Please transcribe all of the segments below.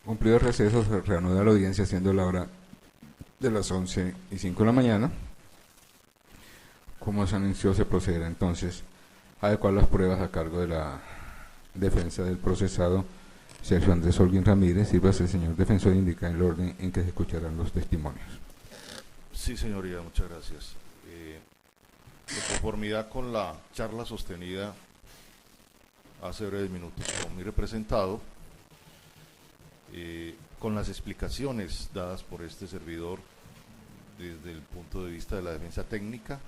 Cumplido el receso, se reanuda la audiencia siendo la hora de las 11:05 de la mañana. Como se anunció, se procederá entonces a adecuar las pruebas a cargo de la defensa del procesado Sergio Andrés Holguín Ramírez. Sírvase, señor defensor, indicar el orden en que se escucharán los testimonios. Sí, señoría, muchas gracias. De conformidad con la charla sostenida hace breves minutos con mi representado, con las explicaciones dadas por este servidor desde el punto de vista de la defensa técnica,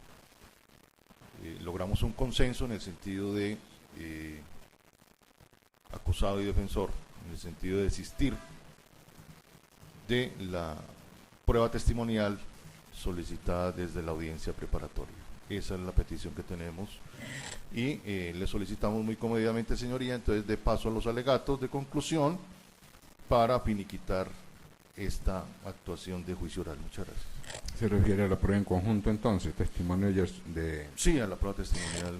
logramos un consenso en el sentido de acusado y defensor, en el sentido de desistir de la prueba testimonial solicitada desde la audiencia preparatoria. Esa es la petición que tenemos y le solicitamos muy comedidamente, señoría, entonces de paso a los alegatos de conclusión para finiquitar esta actuación de juicio oral. Muchas gracias. ¿Se refiere a la prueba en conjunto entonces? Testimonio de... Sí, a la prueba testimonial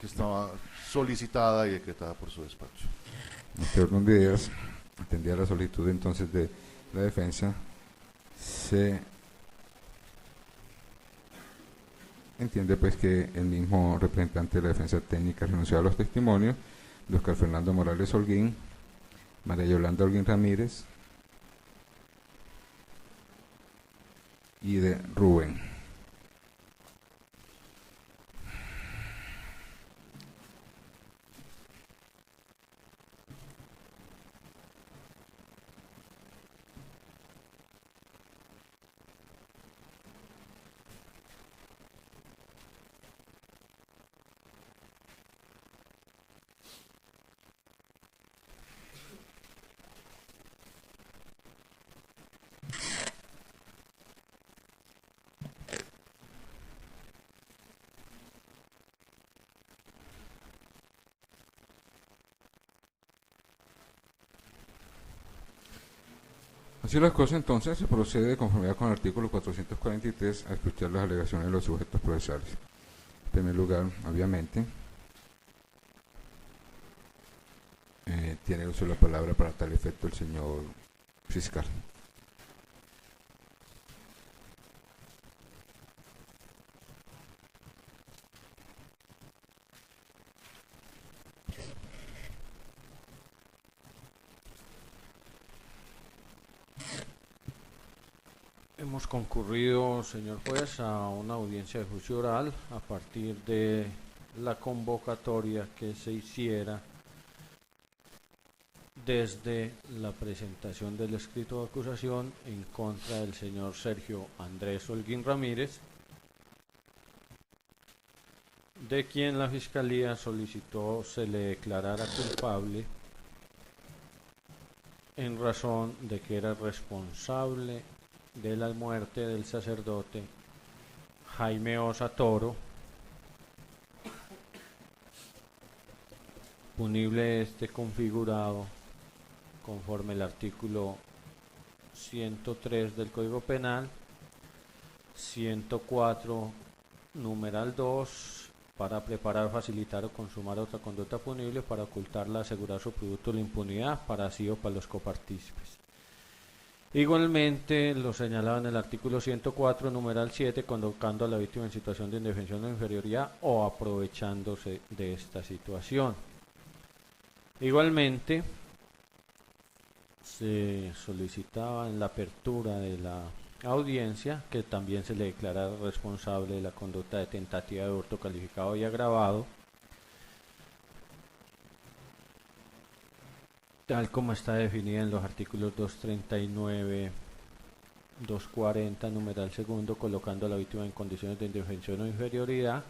que estaba solicitada y decretada por su despacho. Este orden de ideas, atendía a la solicitud entonces de la defensa, se entiende pues que el mismo representante de la defensa técnica renunció a los testimonios de Oscar Fernando Morales Holguín, María Yolanda Holguín Ramírez y de Rubén. Así las cosas, entonces se procede de conformidad con el artículo 443 a escuchar las alegaciones de los sujetos procesales. En primer lugar, obviamente, tiene uso de la palabra para tal efecto el señor fiscal. Hemos concurrido, señor juez, a una audiencia de juicio oral a partir de la convocatoria que se hiciera desde la presentación del escrito de acusación en contra del señor Sergio Andrés Holguín Ramírez, de quien la Fiscalía solicitó se le declarara culpable en razón de que era responsable de la muerte del sacerdote Jaime Osa Toro, punible este configurado conforme el artículo 103 del Código Penal, 104 numeral 2, para preparar, facilitar o consumar otra conducta punible para ocultarla, asegurar su producto de la impunidad para sí o para los copartícipes. Igualmente, lo señalaba en el artículo 104, numeral 7, convocando a la víctima en situación de indefensión o inferioridad o aprovechándose de esta situación. Igualmente, se solicitaba en la apertura de la audiencia que también se le declarara responsable de la conducta de tentativa de hurto calificado y agravado, tal como está definida en los artículos 239, 240, numeral segundo, colocando a la víctima en condiciones de indefensión o inferioridad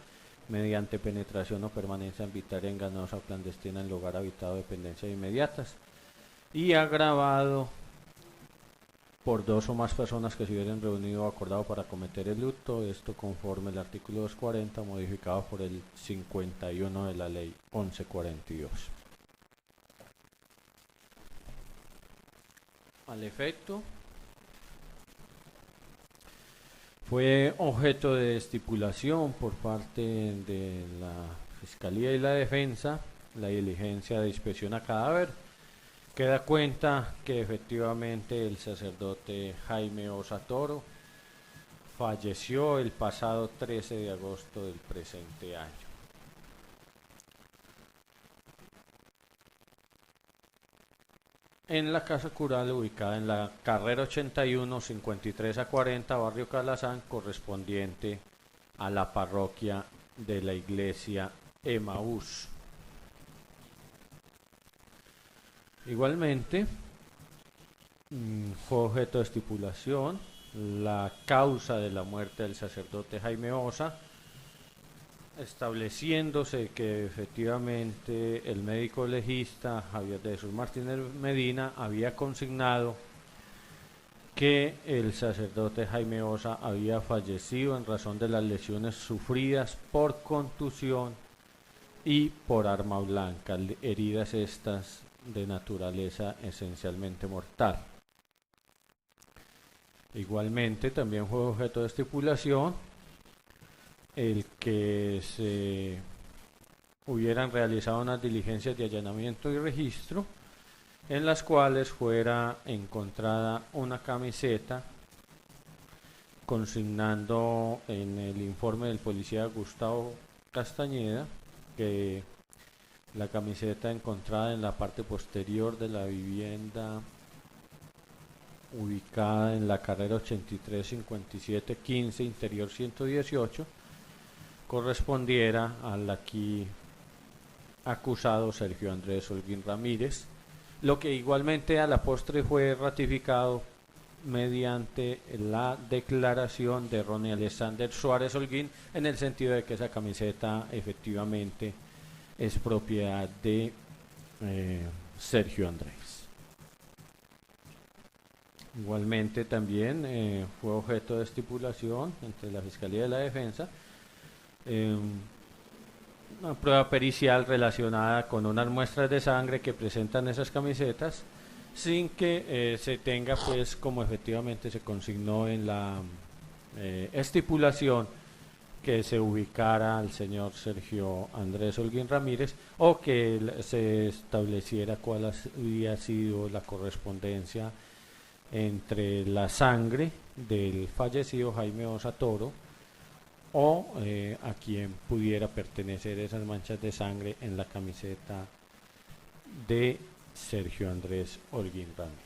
mediante penetración o permanencia arbitraria, engañosa o clandestina en lugar habitado de dependencias inmediatas, y agravado por dos o más personas que se hubieran reunido o acordado para cometer el hurto, esto conforme el artículo 240 modificado por el 51 de la ley 1142. Al efecto, fue objeto de estipulación por parte de la Fiscalía y la Defensa la diligencia de inspección a cadáver Queda cuenta que efectivamente el sacerdote Jaime Osa Toro falleció el pasado 13 de agosto del presente año. En la casa cural ubicada en la carrera 81, 53 a 40, barrio Calazán, correspondiente a la parroquia de la iglesia Emaús. Igualmente, fue objeto de estipulación la causa de la muerte del sacerdote Jaime Osa, estableciéndose que efectivamente el médico legista Javier de Jesús Martínez Medina había consignado que el sacerdote Jaime Osa había fallecido en razón de las lesiones sufridas por contusión y por arma blanca, heridas estas de naturaleza esencialmente mortal. Igualmente también fue objeto de estipulación el que se hubieran realizado unas diligencias de allanamiento y registro en las cuales fuera encontrada una camiseta consignando en el informe del policía Gustavo Castañeda que la camiseta encontrada en la parte posterior de la vivienda ubicada en la carrera 83 57 15 interior 118 correspondiera al aquí acusado Sergio Andrés Holguín Ramírez, lo que igualmente a la postre fue ratificado mediante la declaración de Ronnie Alexander Suárez Holguín, en el sentido de que esa camiseta efectivamente es propiedad de Sergio Andrés. Igualmente también fue objeto de estipulación entre la Fiscalía y la Defensa una prueba pericial relacionada con unas muestras de sangre que presentan esas camisetas, sin que se tenga, pues, como efectivamente se consignó en la estipulación, que se ubicara al señor Sergio Andrés Holguín Ramírez, o que se estableciera cuál había sido la correspondencia entre la sangre del fallecido Jaime Osa Toro o a quien pudiera pertenecer esas manchas de sangre en la camiseta de Sergio Andrés Holguín Ramírez.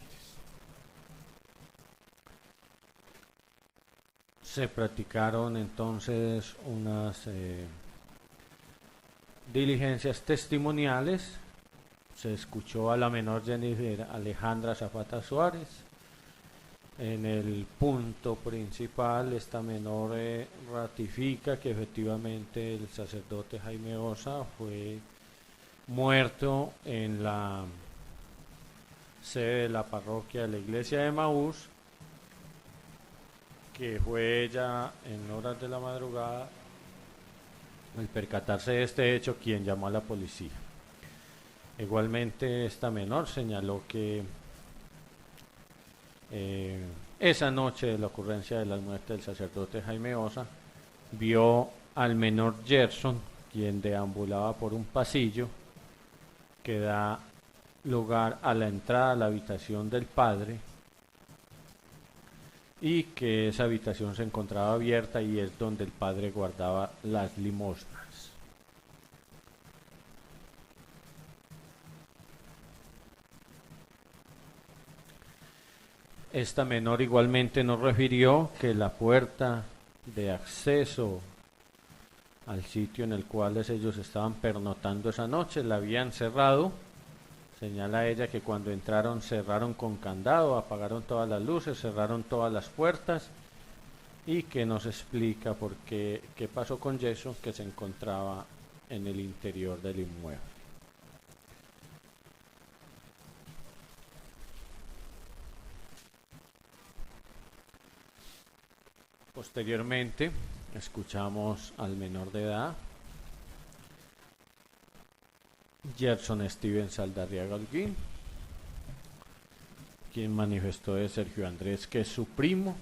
Se practicaron entonces unas diligencias testimoniales. Se escuchó a la menor Jennifer Alejandra Zapata Suárez. En el punto principal, esta menor ratifica que efectivamente el sacerdote Jaime Osa fue muerto en la sede de la parroquia de la iglesia de Emaús, que fue ella en horas de la madrugada, al percatarse de este hecho, quien llamó a la policía. Igualmente esta menor señaló que esa noche de la ocurrencia de la muerte del sacerdote Jaime Osa, vio al menor Gerson, quien deambulaba por un pasillo que da lugar a la entrada a la habitación del padre, y que esa habitación se encontraba abierta y es donde el padre guardaba las limosnas. Esta menor igualmente nos refirió que la puerta de acceso al sitio en el cual ellos estaban pernotando esa noche la habían cerrado. Señala ella que cuando entraron cerraron con candado, apagaron todas las luces, cerraron todas las puertas, y que nos explica por qué pasó con Jason, que se encontraba en el interior del inmueble. Posteriormente escuchamos al menor de edad, Gerson Steven Saldarriaga Holguín, quien manifestó de Sergio Andrés que es su primo,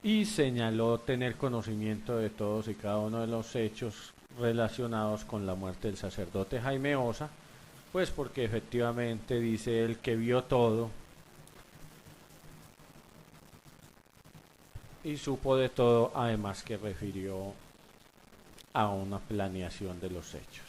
y señaló tener conocimiento de todos y cada uno de los hechos relacionados con la muerte del sacerdote Jaime Osa, Pues porque efectivamente dice él que vio todo y supo de todo, además que refirió a una planeación de los hechos.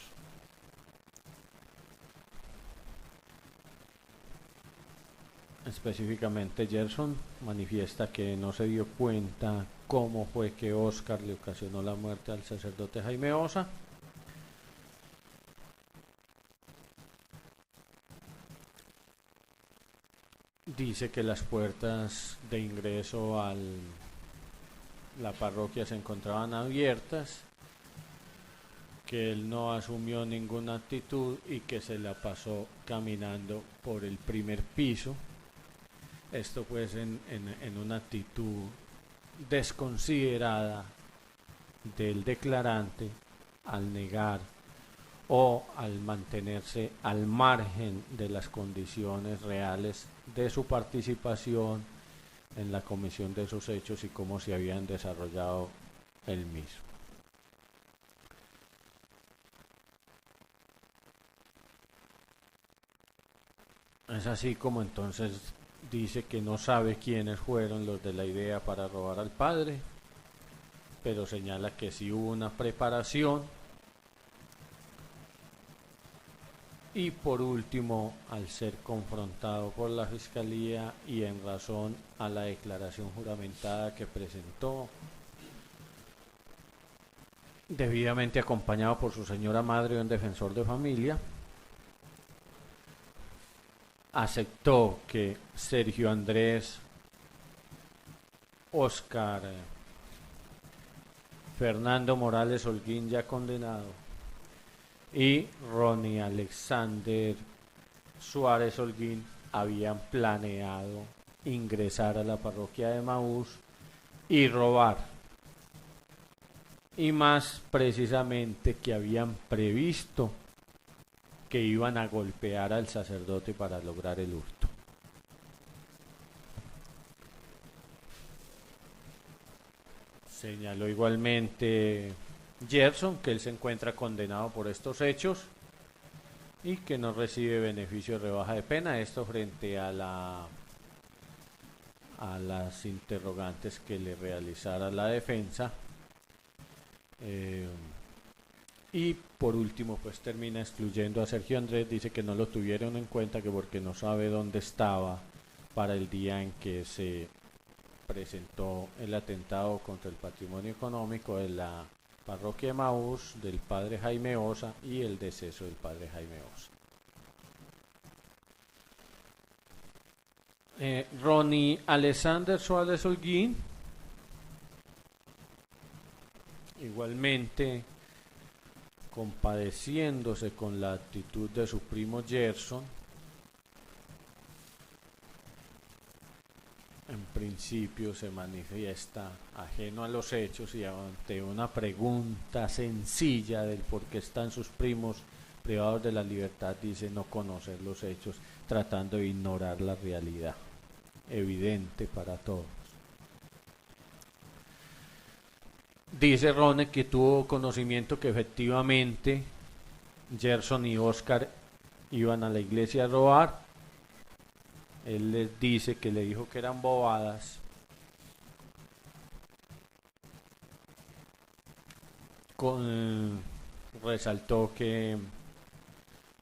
Específicamente, Gerson manifiesta que no se dio cuenta cómo fue que Oscar le ocasionó la muerte al sacerdote Jaime Osa. Dice que las puertas de ingreso a la parroquia se encontraban abiertas, que él no asumió ninguna actitud y que se la pasó caminando por el primer piso. Esto pues en una actitud desconsiderada del declarante al negar o al mantenerse al margen de las condiciones reales de su participación en la comisión de esos hechos y cómo se habían desarrollado el mismo. Es así como entonces dice que no sabe quiénes fueron los de la idea para robar al padre, pero señala que sí hubo una preparación. Y por último, al ser confrontado por la Fiscalía y en razón a la declaración juramentada que presentó, debidamente acompañado por su señora madre y un defensor de familia, aceptó que Sergio Andrés, Oscar Fernando Morales Holguín, ya condenado, y Ronnie Alexander Suárez Holguín habían planeado ingresar a la parroquia de Emaús y robar, y más precisamente que habían previsto que iban a golpear al sacerdote para lograr el hurto. Señaló igualmente Gerson que él se encuentra condenado por estos hechos y que no recibe beneficio de rebaja de pena. Esto frente a las interrogantes que le realizara la defensa. Y por último pues termina excluyendo a Sergio Andrés. Dice que no lo tuvieron en cuenta, que porque no sabe dónde estaba para el día en que se presentó el atentado contra el patrimonio económico de la parroquia de Emaús, del padre Jaime Osa, y el deceso del padre Jaime Osa. Ronnie Alexander Suárez Holguín igualmente, compadeciéndose con la actitud de su primo Gerson, en principio se manifiesta ajeno a los hechos y ante una pregunta sencilla del por qué están sus primos privados de la libertad dice no conocer los hechos, tratando de ignorar la realidad evidente para todos. Dice Rone que tuvo conocimiento que efectivamente Gerson y Oscar iban a la iglesia a robar. Él les dice que le dijo que eran bobadas. Resaltó que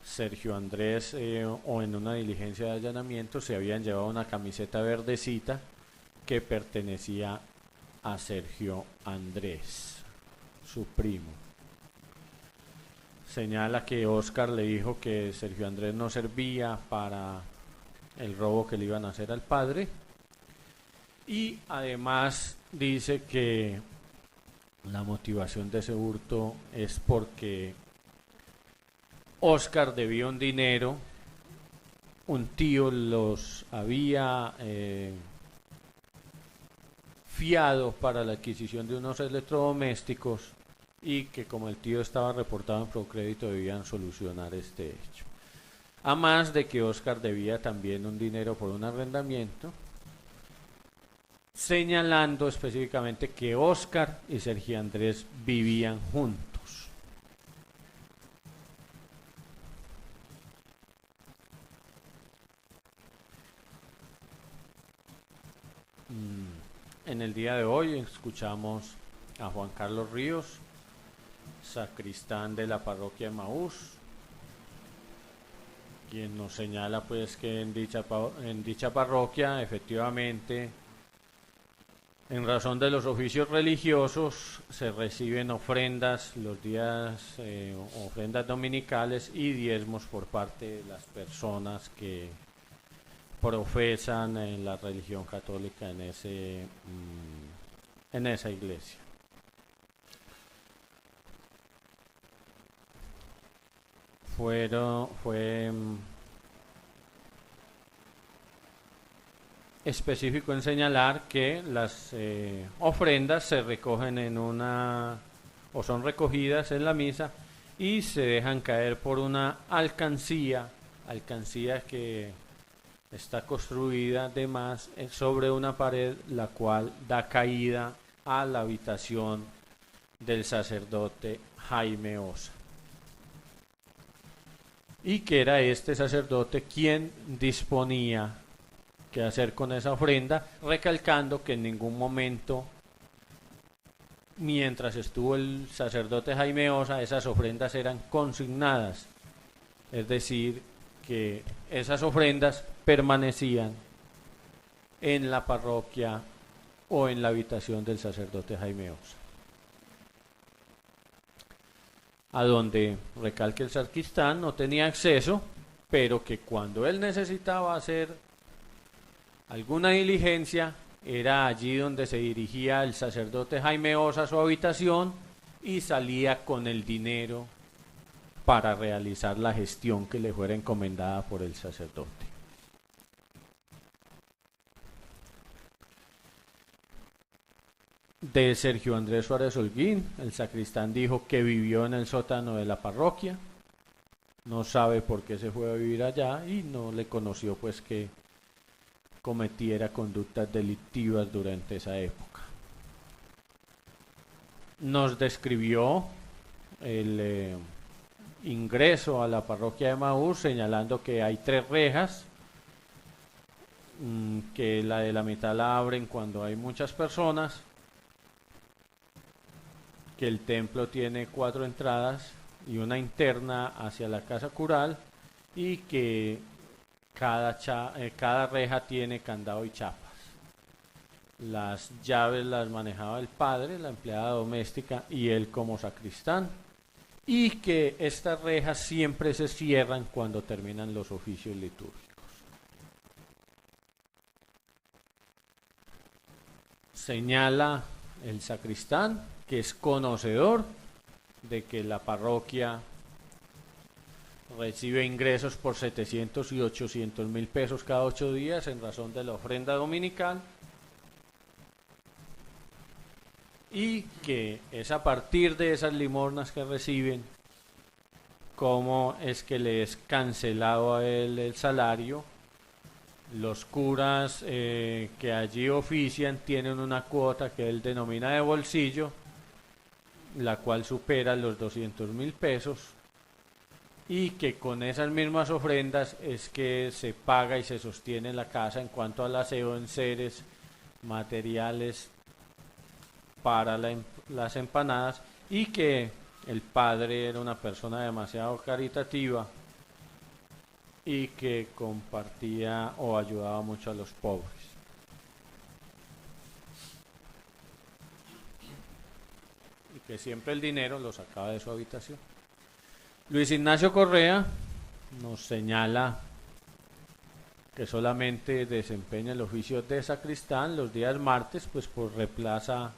Sergio Andrés o en una diligencia de allanamiento se habían llevado una camiseta verdecita que pertenecía a Sergio Andrés, su primo. Señala que Oscar le dijo que Sergio Andrés no servía para el robo que le iban a hacer al padre, y además dice que la motivación de ese hurto es porque Oscar debía un dinero, un tío los había fiado para la adquisición de unos electrodomésticos y que como el tío estaba reportado en Procrédito debían solucionar este hecho. A más de que Oscar debía también un dinero por un arrendamiento, señalando específicamente que Oscar y Sergio Andrés vivían juntos. en el día de hoy escuchamos a Juan Carlos Ríos, sacristán de la parroquia de Emaús, quien nos señala pues que en dicha parroquia efectivamente, en razón de los oficios religiosos, se reciben ofrendas los días, ofrendas dominicales y diezmos por parte de las personas que profesan en la religión católica en esa iglesia. Fue específico en señalar que las ofrendas se recogen o son recogidas en la misa y se dejan caer por una alcancía que está construida además sobre una pared, la cual da caída a la habitación del sacerdote Jaime Osa. Y que era este sacerdote quien disponía qué hacer con esa ofrenda, recalcando que en ningún momento, mientras estuvo el sacerdote Jaime Osa, esas ofrendas eran consignadas, es decir, que esas ofrendas permanecían en la parroquia o en la habitación del sacerdote Jaime Osa, a donde, recalque el sacristán, no tenía acceso, pero que cuando él necesitaba hacer alguna diligencia, era allí donde se dirigía el sacerdote Jaime Osa a su habitación y salía con el dinero para realizar la gestión que le fuera encomendada por el sacerdote. De Sergio Andrés Suárez Holguín, el sacristán dijo que vivió en el sótano de la parroquia, no sabe por qué se fue a vivir allá y no le conoció pues que cometiera conductas delictivas durante esa época. Nos describió el ingreso a la parroquia de Emaús señalando que hay 3 rejas, que la de la mitad la abren cuando hay muchas personas, que el templo tiene 4 entradas y una interna hacia la casa cural y que cada reja tiene candado y chapas. Las llaves las manejaba el padre, la empleada doméstica y él como sacristán, y que estas rejas siempre se cierran cuando terminan los oficios litúrgicos. Señala el sacristán que es conocedor de que la parroquia recibe ingresos por 700 y 800 mil pesos cada 8 días en razón de la ofrenda dominical, y que es a partir de esas limosnas que reciben cómo es que le es cancelado a él el salario. Los curas que allí ofician tienen una cuota que él denomina de bolsillo, la cual supera los 200 mil pesos, y que con esas mismas ofrendas es que se paga y se sostiene la casa en cuanto al aseo, enseres, materiales para las empanadas, y que el padre era una persona demasiado caritativa y que compartía o ayudaba mucho a los pobres. Y que siempre el dinero lo sacaba de su habitación. Luis Ignacio Correa nos señala que solamente desempeña el oficio de sacristán los días martes, pues por reemplaza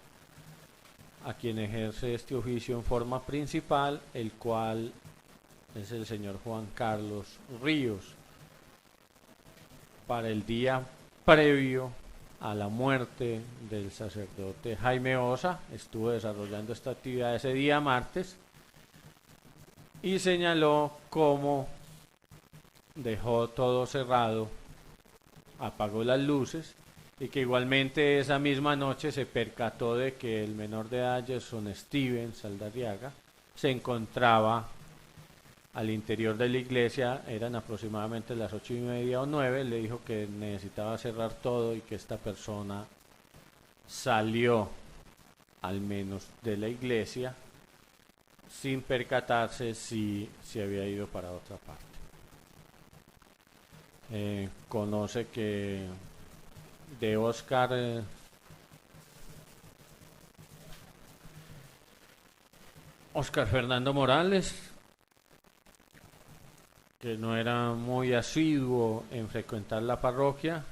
a quien ejerce este oficio en forma principal, el cual es el señor Juan Carlos Ríos. Para el día previo a la muerte del sacerdote Jaime Osa, estuvo desarrollando esta actividad ese día martes, y señaló cómo dejó todo cerrado, apagó las luces, y que igualmente esa misma noche se percató de que el menor de edad, Gerson Steven Saldarriaga, se encontraba al interior de la iglesia. Eran aproximadamente las 8:30 o 9, le dijo que necesitaba cerrar todo y que esta persona salió al menos de la iglesia sin percatarse si se había ido para otra parte. Conoce que de Oscar Fernando Morales, que no era muy asiduo en frecuentar la parroquia,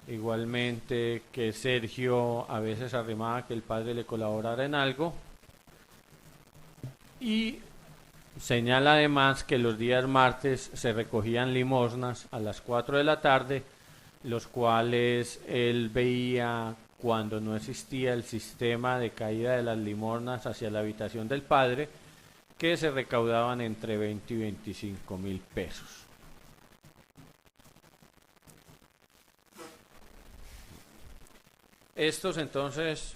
igualmente que Sergio a veces arrimaba que el padre le colaborara en algo, y señala además que los días martes se recogían limosnas a las 4 de la tarde, los cuales él veía cuando no existía el sistema de caída de las limosnas hacia la habitación del padre, que se recaudaban entre 20 y 25 mil pesos. Estos entonces,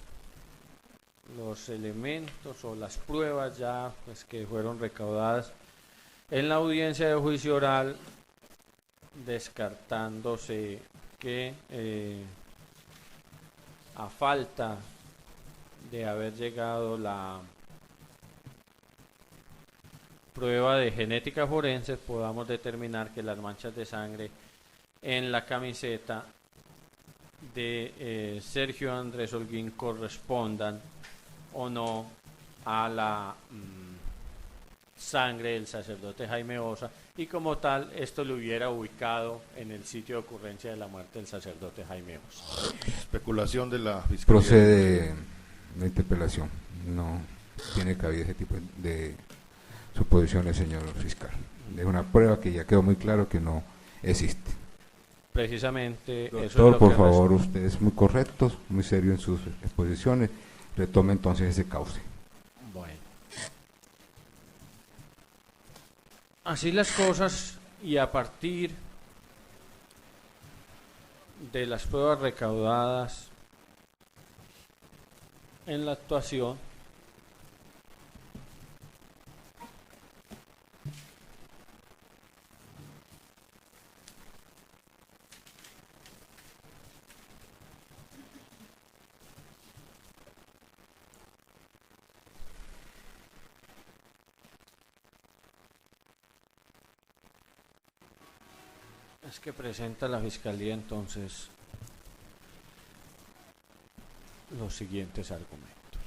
los elementos o las pruebas ya pues, que fueron recaudadas en la audiencia de juicio oral, descartándose que a falta de haber llegado la prueba de genética forense, podamos determinar que las manchas de sangre en la camiseta de Sergio Andrés Holguín correspondan o no a la sangre del sacerdote Jaime Osa, y como tal esto lo hubiera ubicado en el sitio de ocurrencia de la muerte del sacerdote Jaime Osa. Especulación de la fiscalía. Procede la interpelación. No tiene cabida ese tipo de suposiciones, señor fiscal. Es una prueba que ya quedó muy claro que no existe. Precisamente Doctor, eso es lo por que favor, usted es muy correcto, muy serio en sus exposiciones. Retome entonces ese cauce. Bueno. Así las cosas, y a partir de las pruebas recaudadas en la actuación, es que presenta la Fiscalía entonces los siguientes argumentos.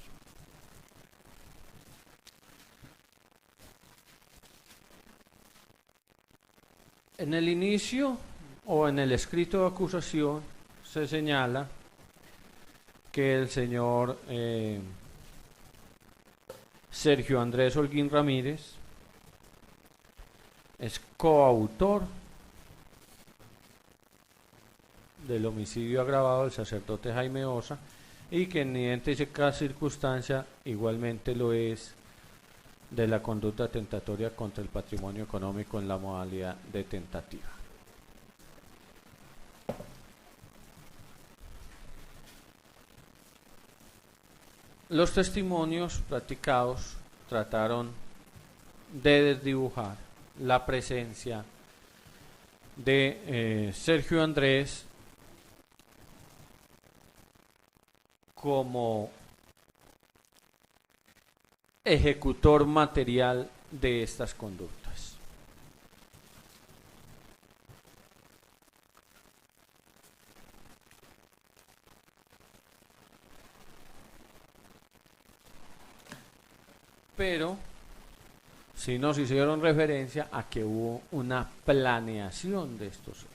En el inicio o en el escrito de acusación se señala que el señor Sergio Andrés Holguín Ramírez es coautor del homicidio agravado del sacerdote Jaime Osa, y que en idéntica circunstancia igualmente lo es de la conducta tentatoria contra el patrimonio económico en la modalidad de tentativa. Los testimonios practicados trataron de desdibujar la presencia de Sergio Andrés como ejecutor material de estas conductas. Pero sí nos hicieron referencia a que hubo una planeación de estos hechos.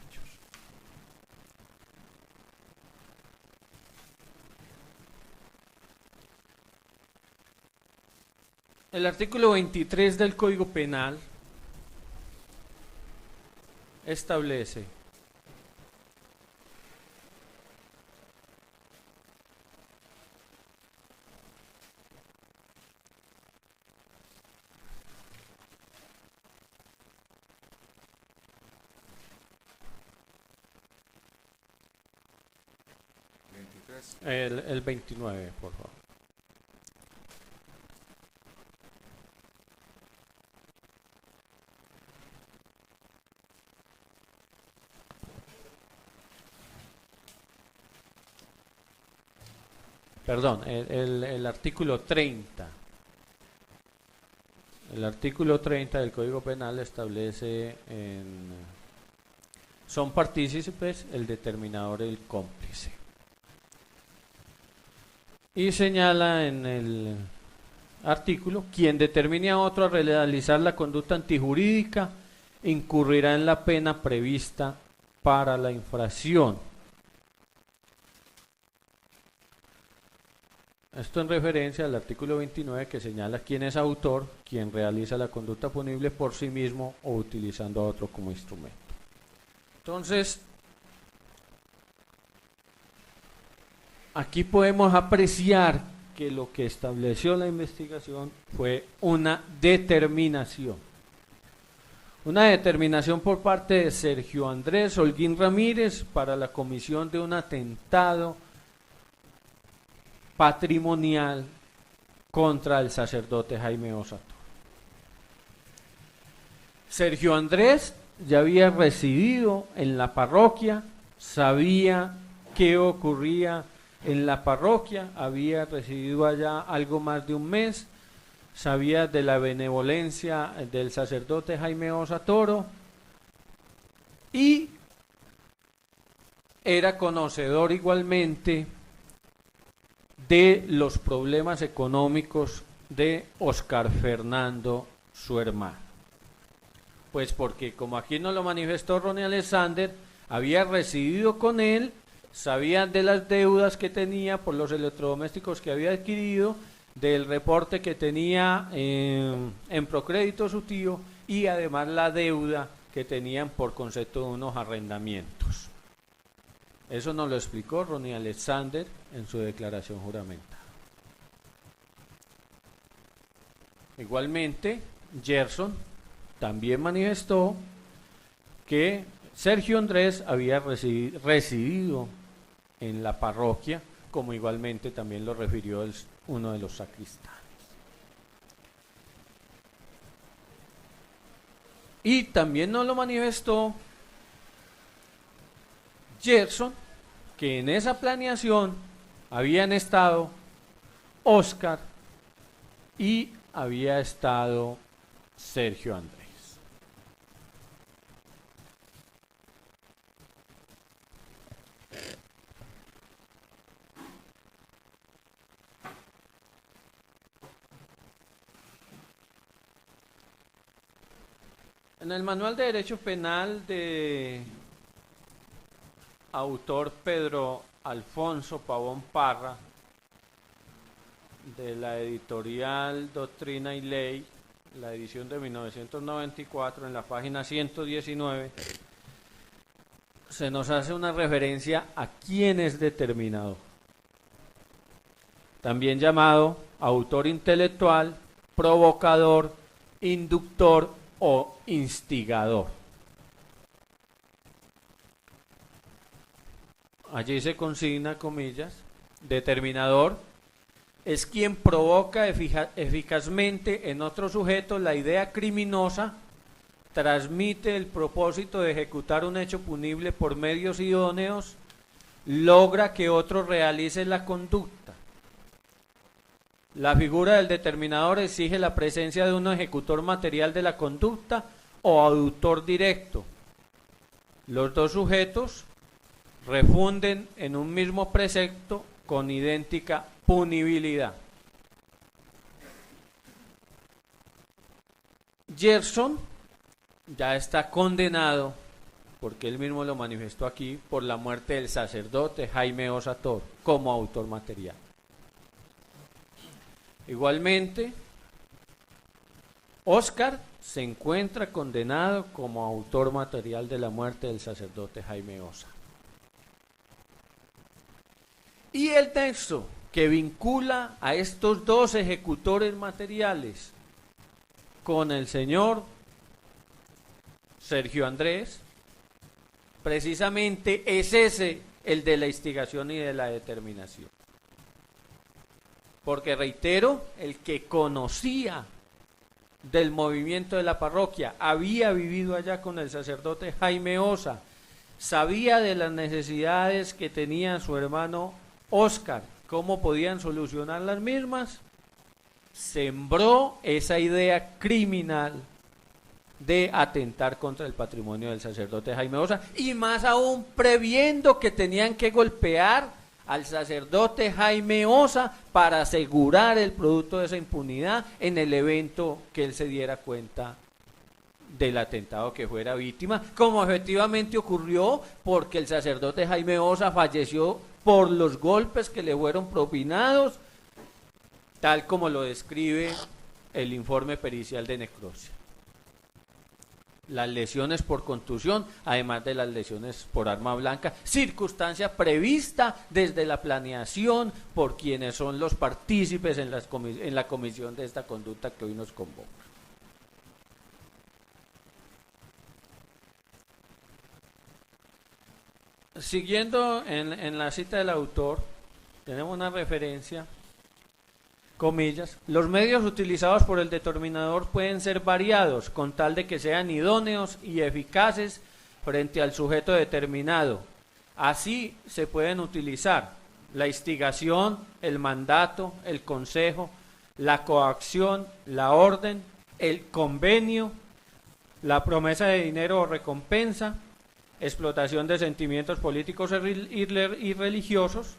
El artículo 23 del Código Penal establece el 29, por favor. Perdón, el artículo 30. El artículo 30 del Código Penal establece son partícipes el determinador y el cómplice. Y señala en el artículo, quien determine a otro a realizar la conducta antijurídica incurrirá en la pena prevista para la infracción. Esto en referencia al artículo 29 que señala quién es autor, quien realiza la conducta punible por sí mismo o utilizando a otro como instrumento. Entonces, aquí podemos apreciar que lo que estableció la investigación fue una determinación. Una determinación por parte de Sergio Andrés Holguín Ramírez para la comisión de un atentado patrimonial contra el sacerdote Jaime Osa Toro. Sergio Andrés ya había residido en la parroquia, sabía qué ocurría en la parroquia, había residido allá algo más de un mes, sabía de la benevolencia del sacerdote Jaime Osa Toro y era conocedor igualmente de los problemas económicos de Oscar Fernando, su hermano. Pues porque, como aquí nos lo manifestó Ronnie Alexander, había residido con él, sabía de las deudas que tenía por los electrodomésticos que había adquirido, del reporte que tenía en Procrédito su tío y además la deuda que tenían por concepto de unos arrendamientos. Eso nos lo explicó Ronnie Alexander en su declaración juramentada. Igualmente, Gerson también manifestó que Sergio Andrés había residido en la parroquia, como igualmente también lo refirió uno de los sacristanes. Y también nos lo manifestó Gerson, que en esa planeación habían estado Oscar y había estado Sergio Andrés. En el Manual de Derecho Penal de autor Pedro Alfonso Pavón Parra, de la editorial Doctrina y Ley, la edición de 1994, en la página 119, se nos hace una referencia a quién es determinador, también llamado autor intelectual, provocador, inductor o instigador. Allí se consigna, comillas, determinador es quien provoca eficazmente en otro sujeto la idea criminosa, transmite el propósito de ejecutar un hecho punible por medios idóneos, logra que otro realice la conducta. La figura del determinador exige la presencia de un ejecutor material de la conducta o autor directo. Los dos sujetos refunden en un mismo precepto con idéntica punibilidad. Gerson ya está condenado, porque él mismo lo manifestó aquí, por la muerte del sacerdote Jaime Osa Toro como autor material. Igualmente, Oscar se encuentra condenado como autor material de la muerte del sacerdote Jaime Osa. Y el texto que vincula a estos dos ejecutores materiales con el señor Sergio Andrés, precisamente es ese, el de la instigación y de la determinación. Porque reitero, el que conocía del movimiento de la parroquia, había vivido allá con el sacerdote Jaime Osa, sabía de las necesidades que tenía su hermano Oscar cómo podían solucionar las mismas, sembró esa idea criminal de atentar contra el patrimonio del sacerdote Jaime Osa, y más aún previendo que tenían que golpear al sacerdote Jaime Osa para asegurar el producto de esa impunidad en el evento que él se diera cuenta del atentado que fuera víctima, como efectivamente ocurrió, porque el sacerdote Jaime Osa falleció por los golpes que le fueron propinados, tal como lo describe el informe pericial de necropsia. Las lesiones por contusión, además de las lesiones por arma blanca, circunstancia prevista desde la planeación por quienes son los partícipes en la comisión de esta conducta que hoy nos convoca. Siguiendo en la cita del autor, tenemos una referencia, comillas, los medios utilizados por el determinador pueden ser variados con tal de que sean idóneos y eficaces frente al sujeto determinado. Así se pueden utilizar la instigación, el mandato, el consejo, la coacción, la orden, el convenio, la promesa de dinero o recompensa, explotación de sentimientos políticos y religiosos.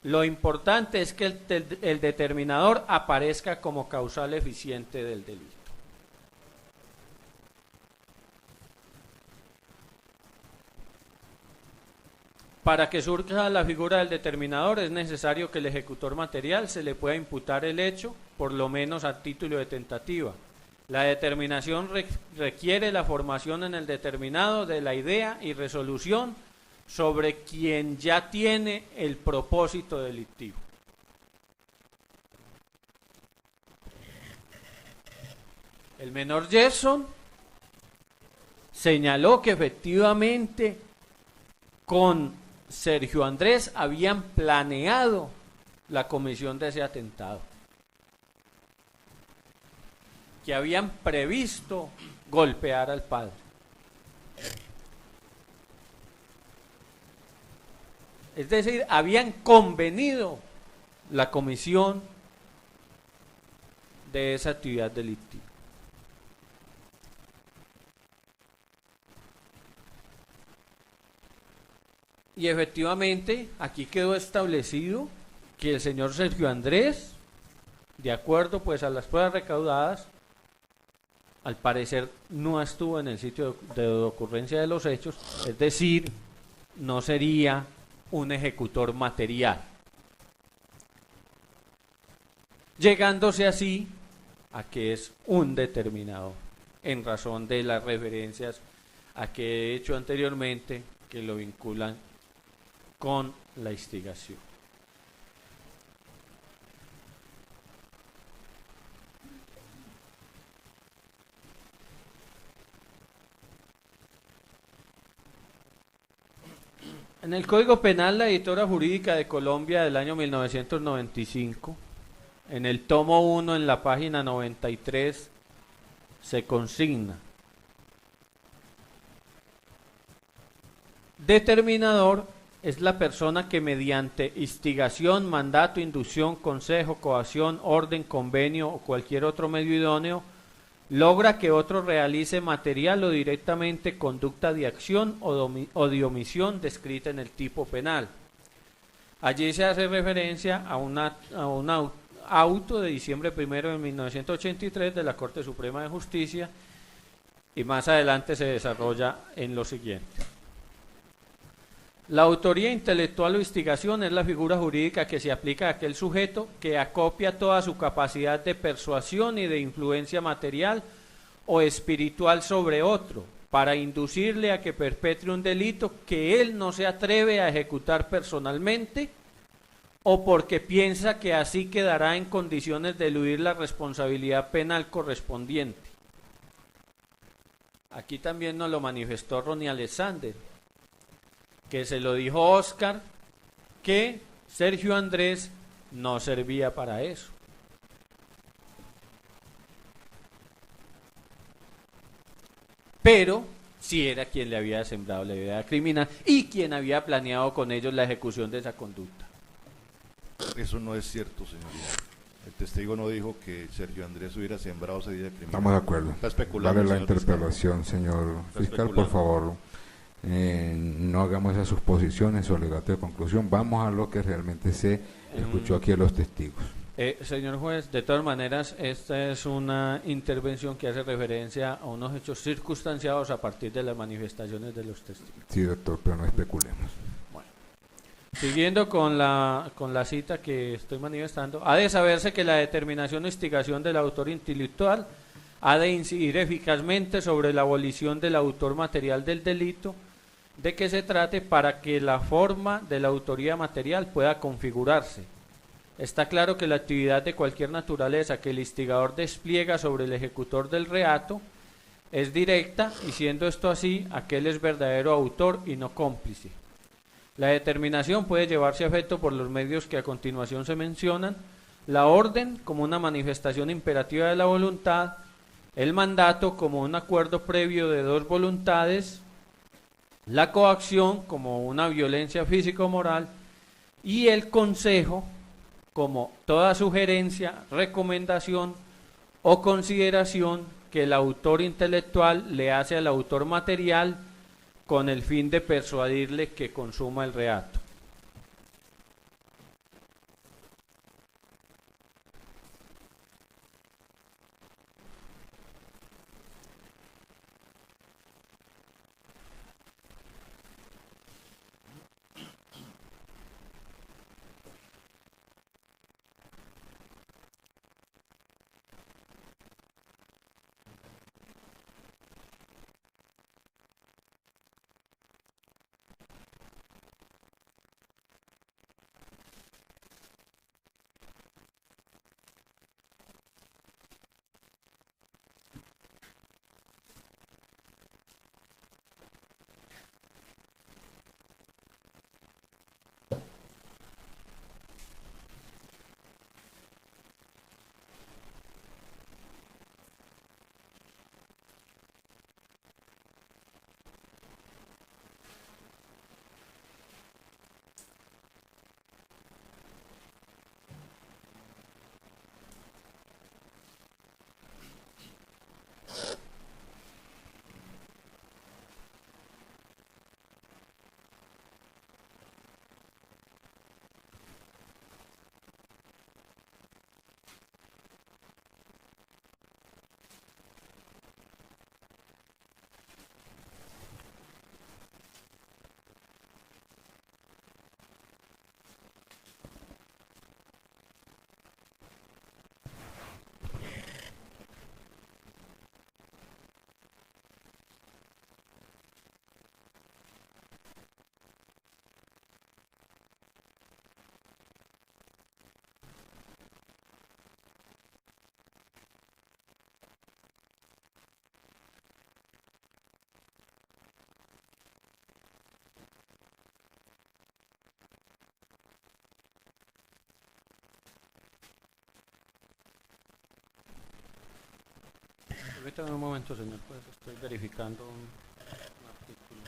Lo importante es que el determinador aparezca como causal eficiente del delito. Para que surja la figura del determinador es necesario que el ejecutor material se le pueda imputar el hecho, por lo menos a título de tentativa. La determinación requiere la formación en el determinado de la idea y resolución sobre quien ya tiene el propósito delictivo. El menor Gerson señaló que efectivamente con Sergio Andrés habían planeado la comisión de ese atentado, que habían previsto golpear al padre. Es decir, habían convenido la comisión de esa actividad delictiva. Y efectivamente, aquí quedó establecido que el señor Sergio Andrés, de acuerdo pues a las pruebas recaudadas, al parecer no estuvo en el sitio de ocurrencia de los hechos, es decir, no sería un ejecutor material, llegándose así a que es un determinador, en razón de las referencias a que he hecho anteriormente que lo vinculan con la instigación. En el Código Penal, la Editora Jurídica de Colombia del año 1995, en el tomo 1, en la página 93, se consigna: determinador es la persona que mediante instigación, mandato, inducción, consejo, coacción, orden, convenio o cualquier otro medio idóneo logra que otro realice material o directamente conducta de acción o de omisión descrita en el tipo penal. Allí se hace referencia a un auto de diciembre 1 de 1983 de la Corte Suprema de Justicia, y más adelante se desarrolla en lo siguiente. La autoría intelectual o instigación es la figura jurídica que se aplica a aquel sujeto que acopia toda su capacidad de persuasión y de influencia material o espiritual sobre otro, para inducirle a que perpetre un delito que él no se atreve a ejecutar personalmente, o porque piensa que así quedará en condiciones de eludir la responsabilidad penal correspondiente. Aquí también nos lo manifestó Ronnie Alexander, que se lo dijo Oscar, que Sergio Andrés no servía para eso. Pero sí era quien le había sembrado la idea criminal y quien había planeado con ellos la ejecución de esa conducta. Eso no es cierto, señoría. El testigo no dijo que Sergio Andrés hubiera sembrado esa idea criminal. Estamos de acuerdo. Está especulando. Vale la señor fiscal. interpelación, señor Está fiscal, por especulando. favor. No hagamos esas suposiciones o alegatos de conclusión. Vamos a lo que realmente se escuchó aquí a los testigos. Señor juez, de todas maneras, esta es una intervención que hace referencia a unos hechos circunstanciados a partir de las manifestaciones de los testigos. Sí, doctor, pero no especulemos. Siguiendo con la cita que estoy manifestando, ha de saberse que la determinación o instigación del autor intelectual ha de incidir eficazmente sobre la abolición del autor material del delito de que se trate para que la forma de la autoría material pueda configurarse. Está claro que la actividad de cualquier naturaleza que el instigador despliega sobre el ejecutor del reato es directa y siendo esto así, aquel es verdadero autor y no cómplice. La determinación puede llevarse a efecto por los medios que a continuación se mencionan: la orden como una manifestación imperativa de la voluntad, el mandato como un acuerdo previo de dos voluntades, la coacción como una violencia físico-moral y el consejo como toda sugerencia, recomendación o consideración que el autor intelectual le hace al autor material con el fin de persuadirle que consuma el reato. Permítame un momento, señor juez, estoy verificando un artículo.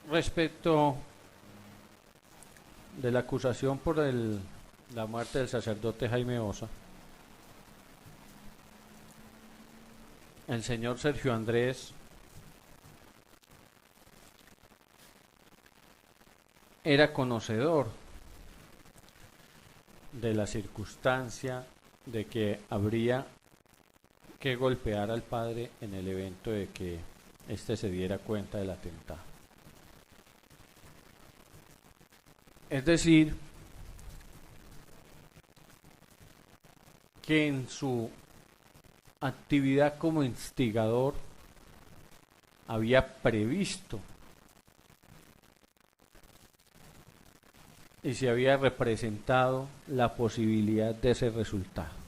Respecto de la acusación por la muerte del sacerdote Jaime Osa, el señor Sergio Andrés era conocedor de la circunstancia de que habría que golpear al padre en el evento de que éste se diera cuenta del atentado. Es decir, que en su actividad como instigador había previsto y se había representado la posibilidad de ese resultado.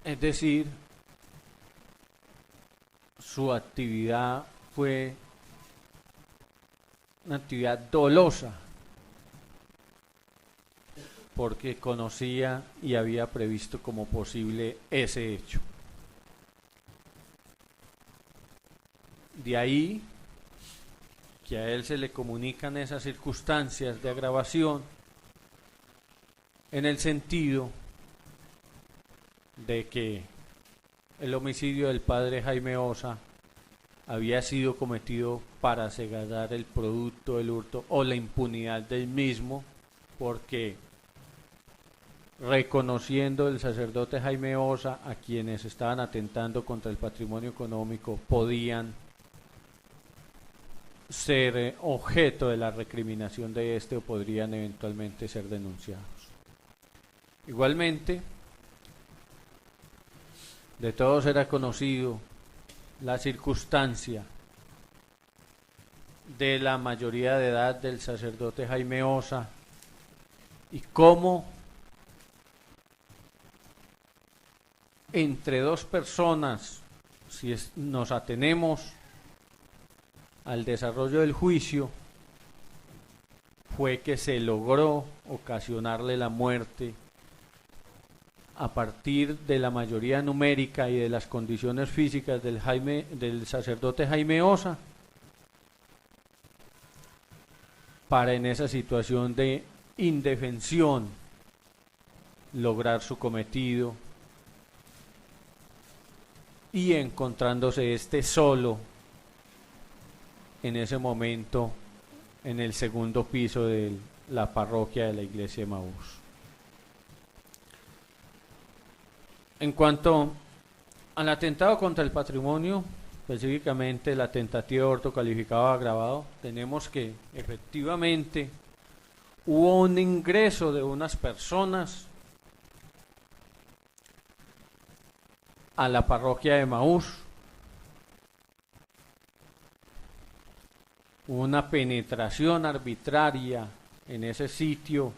Es decir, su actividad fue una actividad dolosa, porque conocía y había previsto como posible ese hecho. De ahí que a él se le comunican esas circunstancias de agravación en el sentido de que el homicidio del padre Jaime Osa había sido cometido para asegurar el producto del hurto o la impunidad del mismo, porque reconociendo el sacerdote Jaime Osa a quienes estaban atentando contra el patrimonio económico podían ser objeto de la recriminación de este o podrían eventualmente ser denunciados. Igualmente, de todos era conocido la circunstancia de la mayoría de edad del sacerdote Jaime Osa y cómo entre dos personas, si nos atenemos al desarrollo del juicio, fue que se logró ocasionarle la muerte a partir de la mayoría numérica y de las condiciones físicas del sacerdote Jaime Osa, para en esa situación de indefensión lograr su cometido y encontrándose este solo en ese momento en el segundo piso de la parroquia de la iglesia de Emaús. En cuanto al atentado contra el patrimonio, específicamente la tentativa de hurto calificado agravado, tenemos que efectivamente hubo un ingreso de unas personas a la parroquia de Emaús, una penetración arbitraria en ese sitio,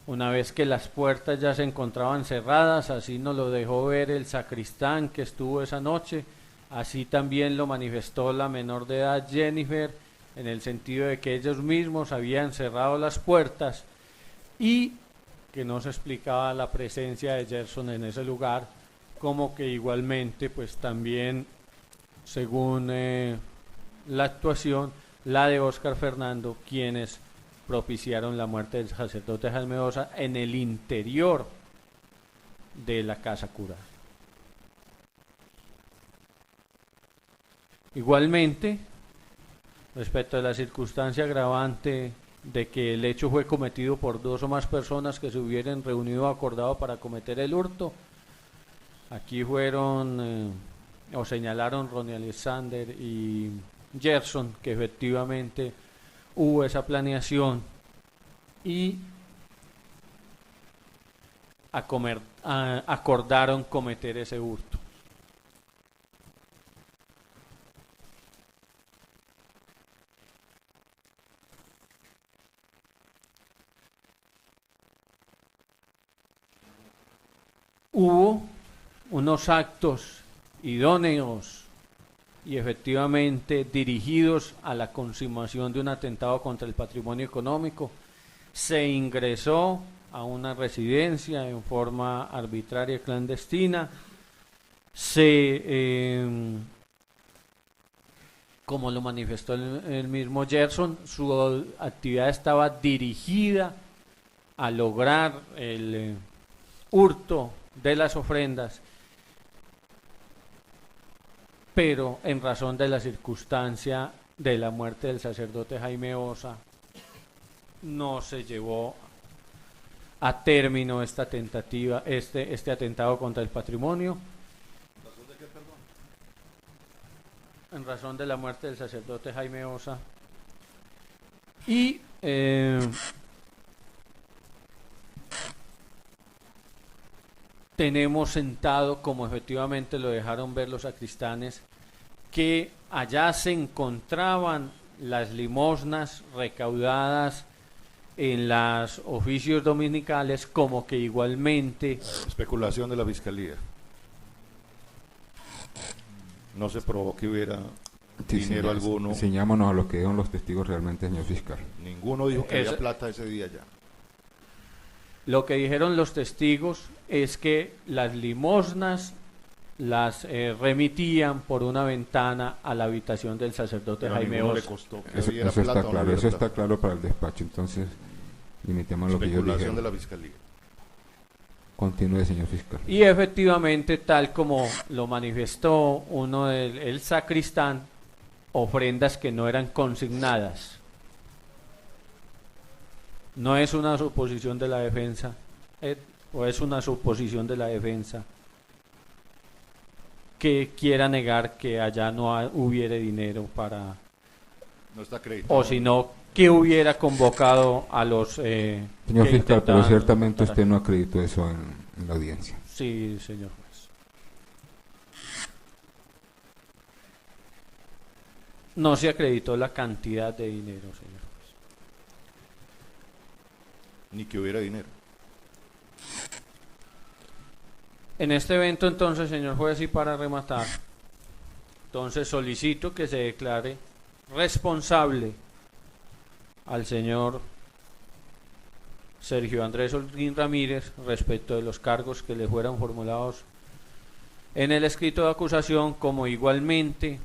una vez que las puertas ya se encontraban cerradas. Así nos lo dejó ver el sacristán que estuvo esa noche, así también lo manifestó la menor de edad Jennifer, en el sentido de que ellos mismos habían cerrado las puertas y que no se explicaba la presencia de Gerson en ese lugar, como que igualmente pues también según la actuación, la de Óscar Fernando, quienes propiciaron la muerte del sacerdote Jaime Osa en el interior de la casa cural. Igualmente, respecto a la circunstancia agravante de que el hecho fue cometido por dos o más personas que se hubieran reunido o acordado para cometer el hurto, aquí fueron o señalaron Ronnie Alexander y Gerson que efectivamente hubo esa planeación y acordaron cometer ese hurto. Hubo unos actos idóneos y efectivamente dirigidos a la consumación de un atentado contra el patrimonio económico. Se ingresó a una residencia en forma arbitraria y clandestina. Como lo manifestó el mismo Gerson, su actividad estaba dirigida a lograr el hurto de las ofrendas, pero en razón de la circunstancia de la muerte del sacerdote Jaime Osa, no se llevó a término esta tentativa, este atentado contra el patrimonio. ¿Razón de qué, perdón? En razón de la muerte del sacerdote Jaime Osa. Y tenemos sentado, como efectivamente lo dejaron ver los sacristanes, que allá se encontraban las limosnas recaudadas en los oficios dominicales, como que igualmente... Especulación de la Fiscalía. No se probó que hubiera dinero alguno. Enseñámonos a lo que dieron los testigos realmente, señor fiscal. Ninguno dijo que había plata ese día ya. Lo que dijeron los testigos es que las limosnas las remitían por una ventana a la habitación del sacerdote Pero Jaime ninguno le Osa. costó que Eso hubiera está plata o no claro, hubiera eso plata. está claro para el despacho. Entonces, limitemos lo que yo dije. Especulación de la Fiscalía. Continúe, señor fiscal. Y efectivamente, tal como lo manifestó el sacristán, ofrendas que no eran consignadas. No es una suposición de la defensa, o es una suposición de la defensa que quiera negar que allá no hubiere dinero para... No está acreditado. O si no, que hubiera convocado a los... Señor que fiscal, pero intentaban ciertamente matar. usted no acreditó eso en la audiencia. Sí, señor juez. No se acreditó la cantidad de dinero, señor juez. Ni que hubiera dinero. En este evento, entonces, señor juez, y para rematar, entonces solicito que se declare responsable al señor Sergio Andrés Holguín Ramírez respecto de los cargos que le fueran formulados en el escrito de acusación, como igualmente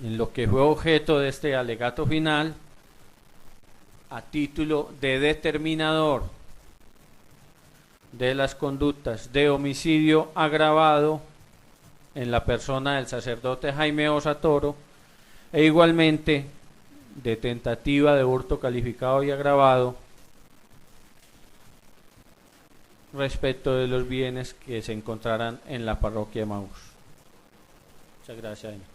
en lo que fue objeto de este alegato final, a título de determinador de las conductas de homicidio agravado en la persona del sacerdote Jaime Osa Toro, e igualmente de tentativa de hurto calificado y agravado respecto de los bienes que se encontrarán en la parroquia de Maús. Muchas gracias, señor.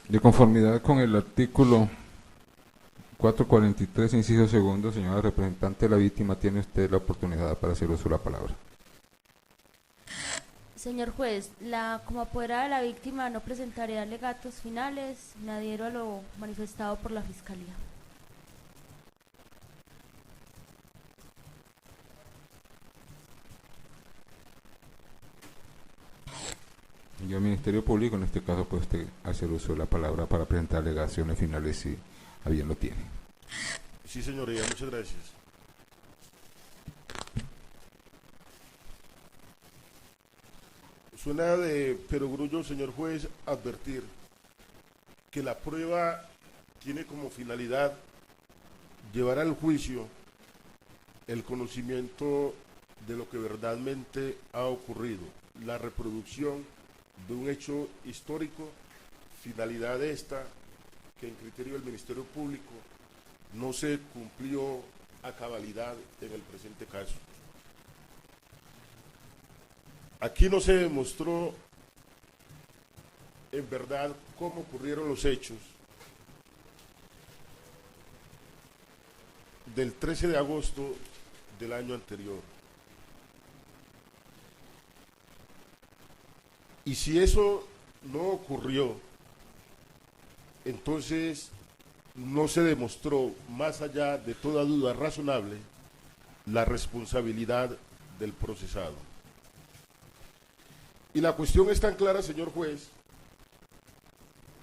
De conformidad con el artículo 443, inciso segundo, señora representante de la víctima, tiene usted la oportunidad para hacer uso de la palabra. Señor juez, como apoderada de la víctima no presentaré alegatos finales, me adhiero a lo manifestado por la Fiscalía. Yo, Ministerio Público, en este caso, puede usted hacer uso de la palabra para presentar alegaciones finales si a bien lo tiene. Sí, señoría, muchas gracias. Suena de perogrullo, señor juez, advertir que la prueba tiene como finalidad llevar al juicio el conocimiento de lo que verdaderamente ha ocurrido, la reproducción de un hecho histórico, finalidad esta que en criterio del Ministerio Público no se cumplió a cabalidad en el presente caso. Aquí no se demostró en verdad cómo ocurrieron los hechos del 13 de agosto del año anterior. Y si eso no ocurrió, entonces no se demostró, más allá de toda duda razonable, la responsabilidad del procesado. Y la cuestión es tan clara, señor juez,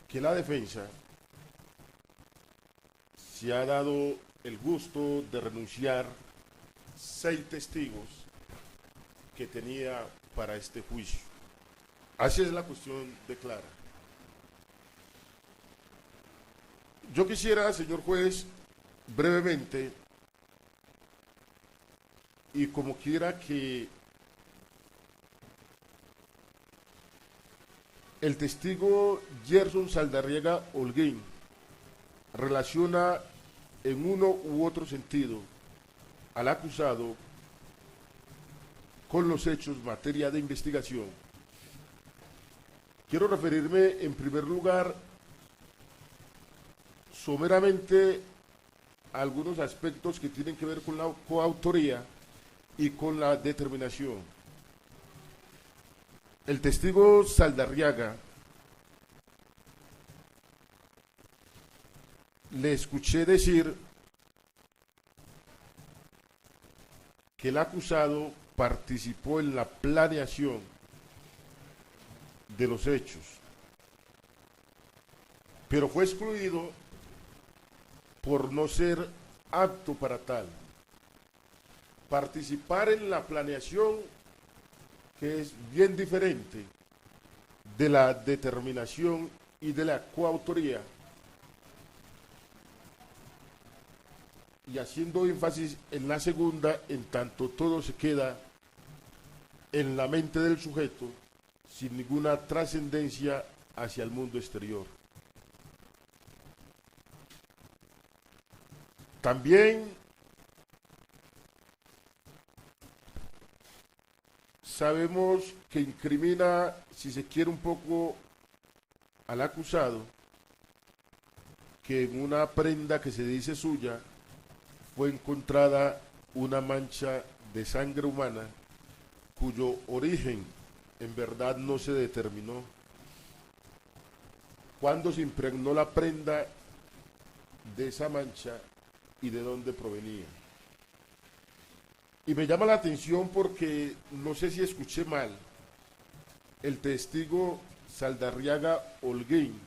que la defensa se ha dado el gusto de renunciar 6 testigos que tenía para este juicio. Así es la cuestión de clara. Yo quisiera, señor juez, brevemente, y como quiera que el testigo Gerson Saldarriaga Holguín relaciona en uno u otro sentido al acusado con los hechos materia de investigación, quiero referirme en primer lugar someramente a algunos aspectos que tienen que ver con la coautoría y con la determinación. El testigo Saldarriaga le escuché decir que el acusado participó en la planeación de los hechos, pero fue excluido por no ser apto para tal. Participar en la planeación, que es bien diferente de la determinación y de la coautoría, y haciendo énfasis en la segunda, en tanto todo se queda en la mente del sujeto sin ninguna trascendencia hacia el mundo exterior. También sabemos que incrimina, si se quiere un poco, al acusado, que en una prenda que se dice suya fue encontrada una mancha de sangre humana cuyo origen en verdad no se determinó. ¿Cuándo se impregnó la prenda de esa mancha y de dónde provenía? Y me llama la atención porque no sé si escuché mal, el testigo Saldarriaga Holguín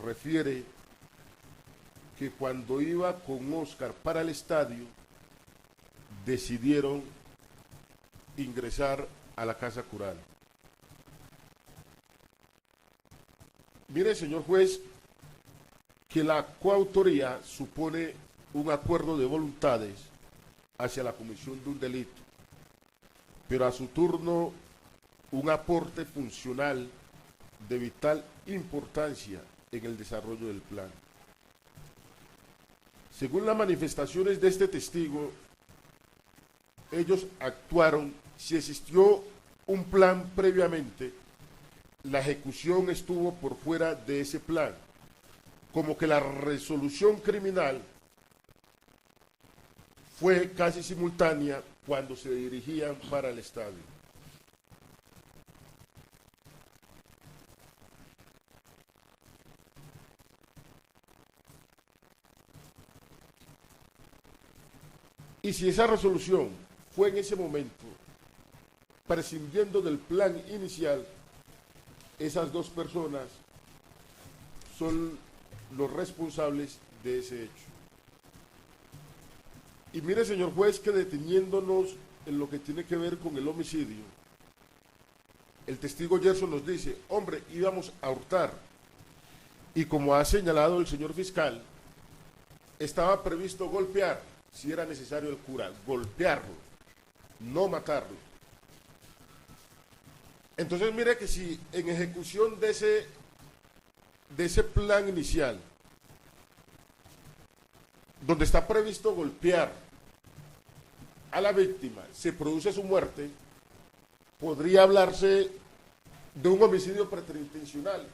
refiere que cuando iba con Oscar para el estadio decidieron ingresar a la casa cural. Mire, señor juez, que la coautoría supone un acuerdo de voluntades hacia la comisión de un delito, pero a su turno un aporte funcional de vital importancia en el desarrollo del plan. Según las manifestaciones de este testigo, ellos actuaron, si existió un plan previamente, la ejecución estuvo por fuera de ese plan, como que la resolución criminal fue casi simultánea cuando se dirigían para el estadio. Y si esa resolución fue en ese momento, prescindiendo del plan inicial, esas dos personas son los responsables de ese hecho. Y mire, señor juez, que deteniéndonos en lo que tiene que ver con el homicidio, el testigo Gerson nos dice, hombre, íbamos a hurtar. Y como ha señalado el señor fiscal, estaba previsto golpear, si era necesario el cura, golpearlo, no matarlo. Entonces mire que si en ejecución de ese plan inicial, donde está previsto golpear a la víctima se produce su muerte, podría hablarse de un homicidio preterintencional,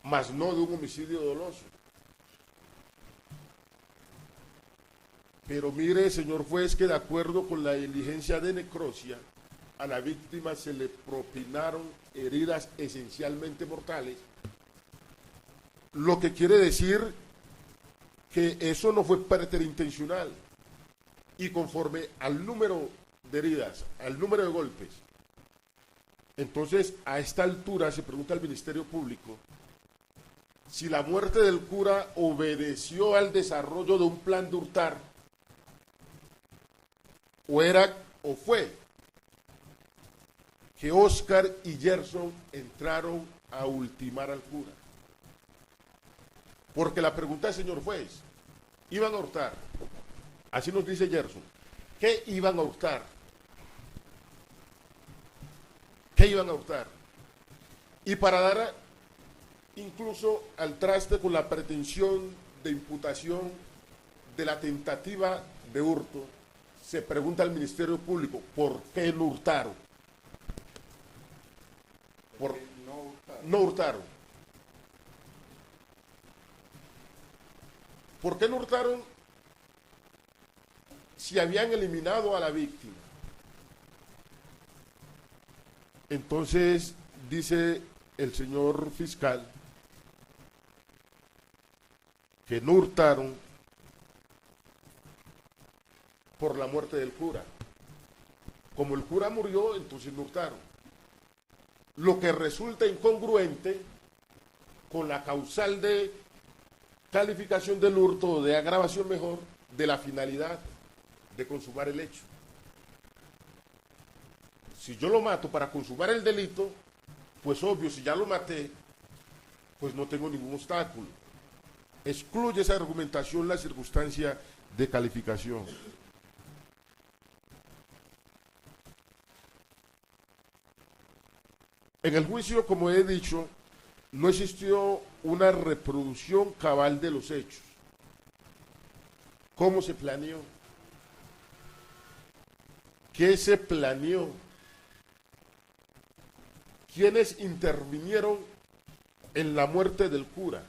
mas no de un homicidio doloso. Pero mire, señor juez, que de acuerdo con la diligencia de necropsia, a la víctima se le propinaron heridas esencialmente mortales, lo que quiere decir que eso no fue preterintencional, y conforme al número de heridas, al número de golpes, entonces a esta altura se pregunta al Ministerio Público si la muerte del cura obedeció al desarrollo de un plan de hurtar, o fue que Oscar y Gerson entraron a ultimar al cura. Porque la pregunta es, señor juez, iban a hurtar, así nos dice Gerson, ¿qué iban a hurtar? ¿Qué iban a hurtar? Y para dar incluso al traste con la pretensión de imputación de la tentativa de hurto, se pregunta al Ministerio Público, ¿por qué no hurtaron? No hurtaron. ¿Por qué no hurtaron si habían eliminado a la víctima? Entonces, dice el señor fiscal que no hurtaron por la muerte del cura. Como el cura murió, entonces no hurtaron. Lo que resulta incongruente con la causal de calificación del hurto o de agravación mejor de la finalidad de consumar el hecho. Si yo lo mato para consumar el delito, pues obvio, si ya lo maté, pues no tengo ningún obstáculo. Excluye esa argumentación la circunstancia de calificación. En el juicio, como he dicho, no existió una reproducción cabal de los hechos. ¿Cómo se planeó? ¿Qué se planeó? ¿Quiénes intervinieron en la muerte del cura?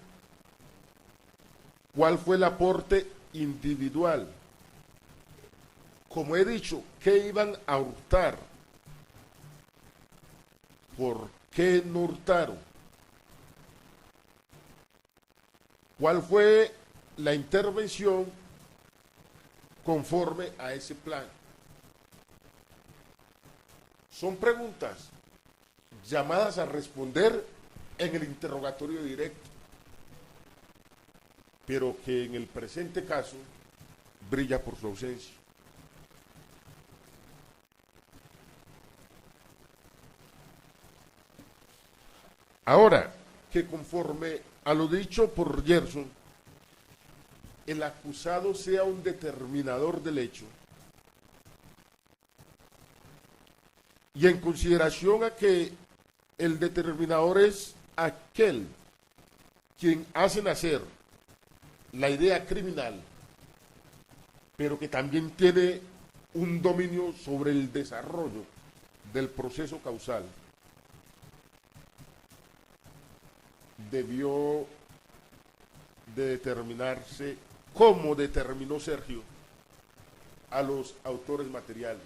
¿Cuál fue el aporte individual? Como he dicho, ¿qué iban a hurtar? ¿Por qué no hurtaron? ¿Cuál fue la intervención conforme a ese plan? Son preguntas llamadas a responder en el interrogatorio directo, pero que en el presente caso brilla por su ausencia. Ahora, que conforme a lo dicho por Gerson, el acusado sea un determinador del hecho, y en consideración a que el determinador es aquel quien hace nacer la idea criminal, pero que también tiene un dominio sobre el desarrollo del proceso causal, debió de determinarse, como determinó Sergio, a los autores materiales.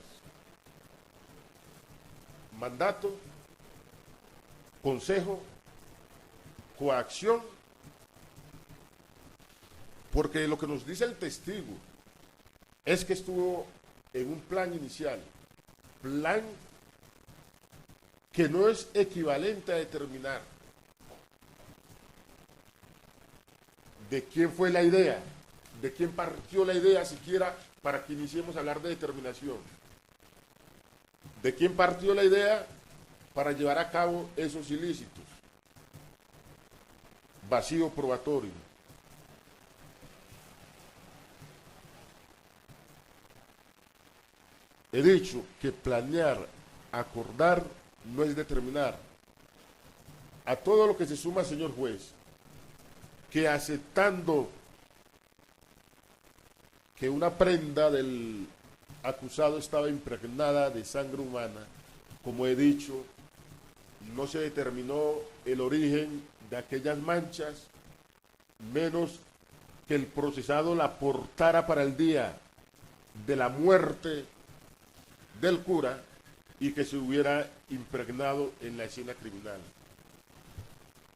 Mandato, consejo, coacción, porque lo que nos dice el testigo es que estuvo en un plan inicial, plan que no es equivalente a determinar de quién fue la idea, de quién partió la idea siquiera para que iniciemos a hablar de determinación. ¿De quién partió la idea para llevar a cabo esos ilícitos? Vacío probatorio. He dicho que planear, acordar, no es determinar. A todo lo que se suma, señor juez, que aceptando que una prenda del acusado estaba impregnada de sangre humana. Como he dicho, no se determinó el origen de aquellas manchas, menos que el procesado la portara para el día de la muerte del cura y que se hubiera impregnado en la escena criminal.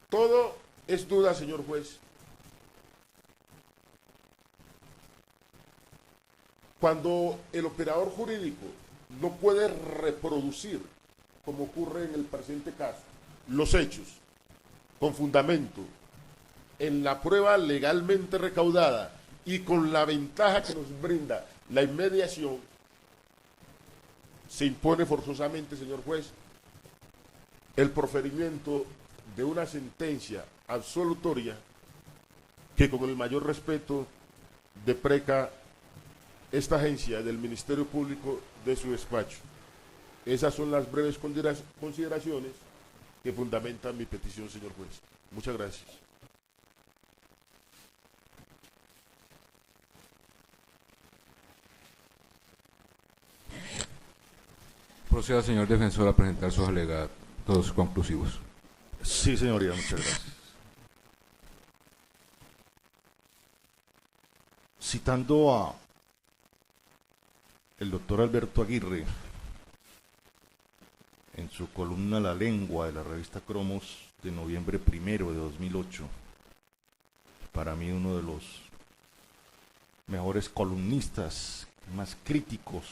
Todo es duda, señor juez. Cuando el operador jurídico no puede reproducir, como ocurre en el presente caso, los hechos con fundamento en la prueba legalmente recaudada y con la ventaja que nos brinda la inmediación, se impone forzosamente, señor juez, el proferimiento de una sentencia absolutoria que, con el mayor respeto, depreca esta agencia del Ministerio Público de su despacho. Esas son las breves consideraciones que fundamentan mi petición, señor juez. Muchas gracias. Proceda, señor defensor, a presentar sus alegatos conclusivos. Sí, señoría, muchas gracias. Citando a el doctor Alberto Aguirre, en su columna La Lengua de la revista Cromos de noviembre 1 de 2008, para mí uno de los mejores columnistas, más críticos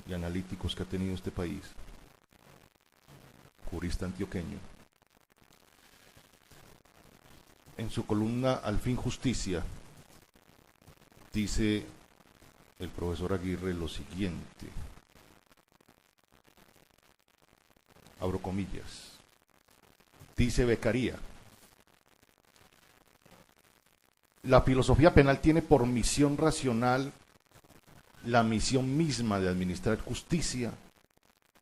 y analíticos que ha tenido este país, jurista antioqueño. En su columna Al fin justicia, dice el profesor Aguirre lo siguiente, abro comillas, dice Beccaria: la filosofía penal tiene por misión racional la misión misma de administrar justicia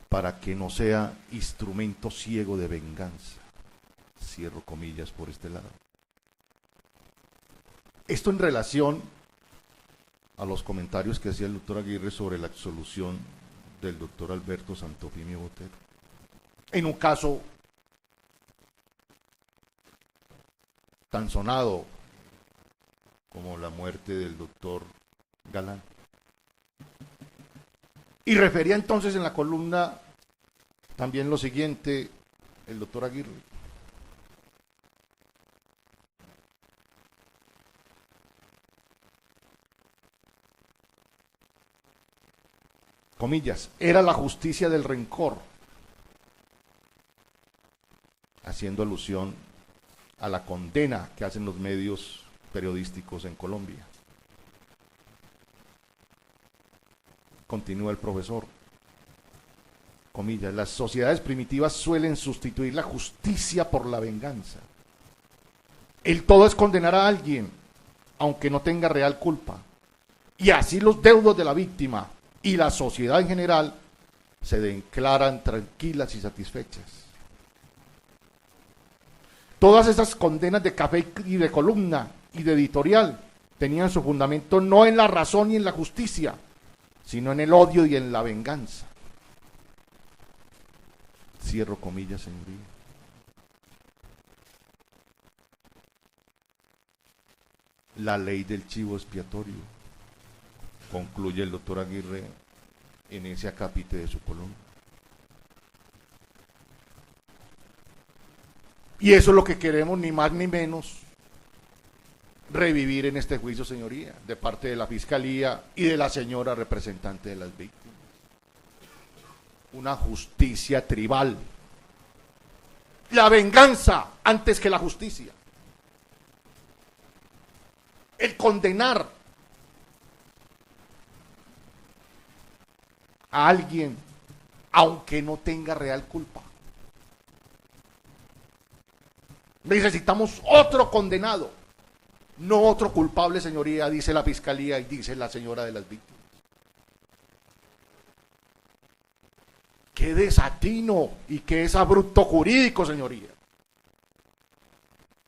para que no sea instrumento ciego de venganza. Cierro comillas por este lado. Esto en relación a los comentarios que hacía el doctor Aguirre sobre la absolución del doctor Alberto Santofimio Botero, en un caso tan sonado como la muerte del doctor Galán. Y refería entonces en la columna también lo siguiente el doctor Aguirre: comillas, era la justicia del rencor, haciendo alusión a la condena que hacen los medios periodísticos en Colombia. Continúa el profesor, comillas, las sociedades primitivas suelen sustituir la justicia por la venganza. El todo es condenar a alguien, aunque no tenga real culpa. Y así los deudos de la víctima y la sociedad en general se declaran tranquilas y satisfechas. Todas esas condenas de café y de columna y de editorial tenían su fundamento no en la razón y en la justicia, sino en el odio y en la venganza. Cierro comillas, señoría. La ley del chivo expiatorio, concluye el doctor Aguirre en ese acápite de su columna. Y eso es lo que queremos, ni más ni menos, revivir en este juicio, señoría, de parte de la Fiscalía y de la señora representante de las víctimas. Una justicia tribal. La venganza antes que la justicia. El condenar a alguien aunque no tenga real culpa. Necesitamos otro condenado, no otro culpable, señoría, dice la Fiscalía y dice la señora de las víctimas. Qué desatino y qué desabrupto jurídico, señoría.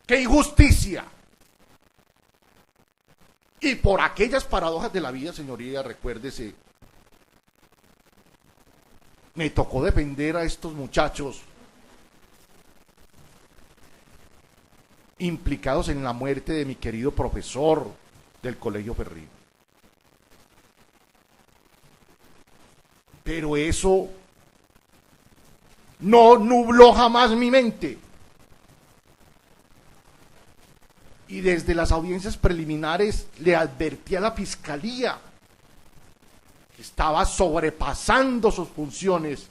Qué injusticia. Y por aquellas paradojas de la vida, señoría, recuérdese, me tocó defender a estos muchachos implicados en la muerte de mi querido profesor del Colegio Ferrín. Pero eso no nubló jamás mi mente. Y desde las audiencias preliminares le advertí a la Fiscalía que estaba sobrepasando sus funciones,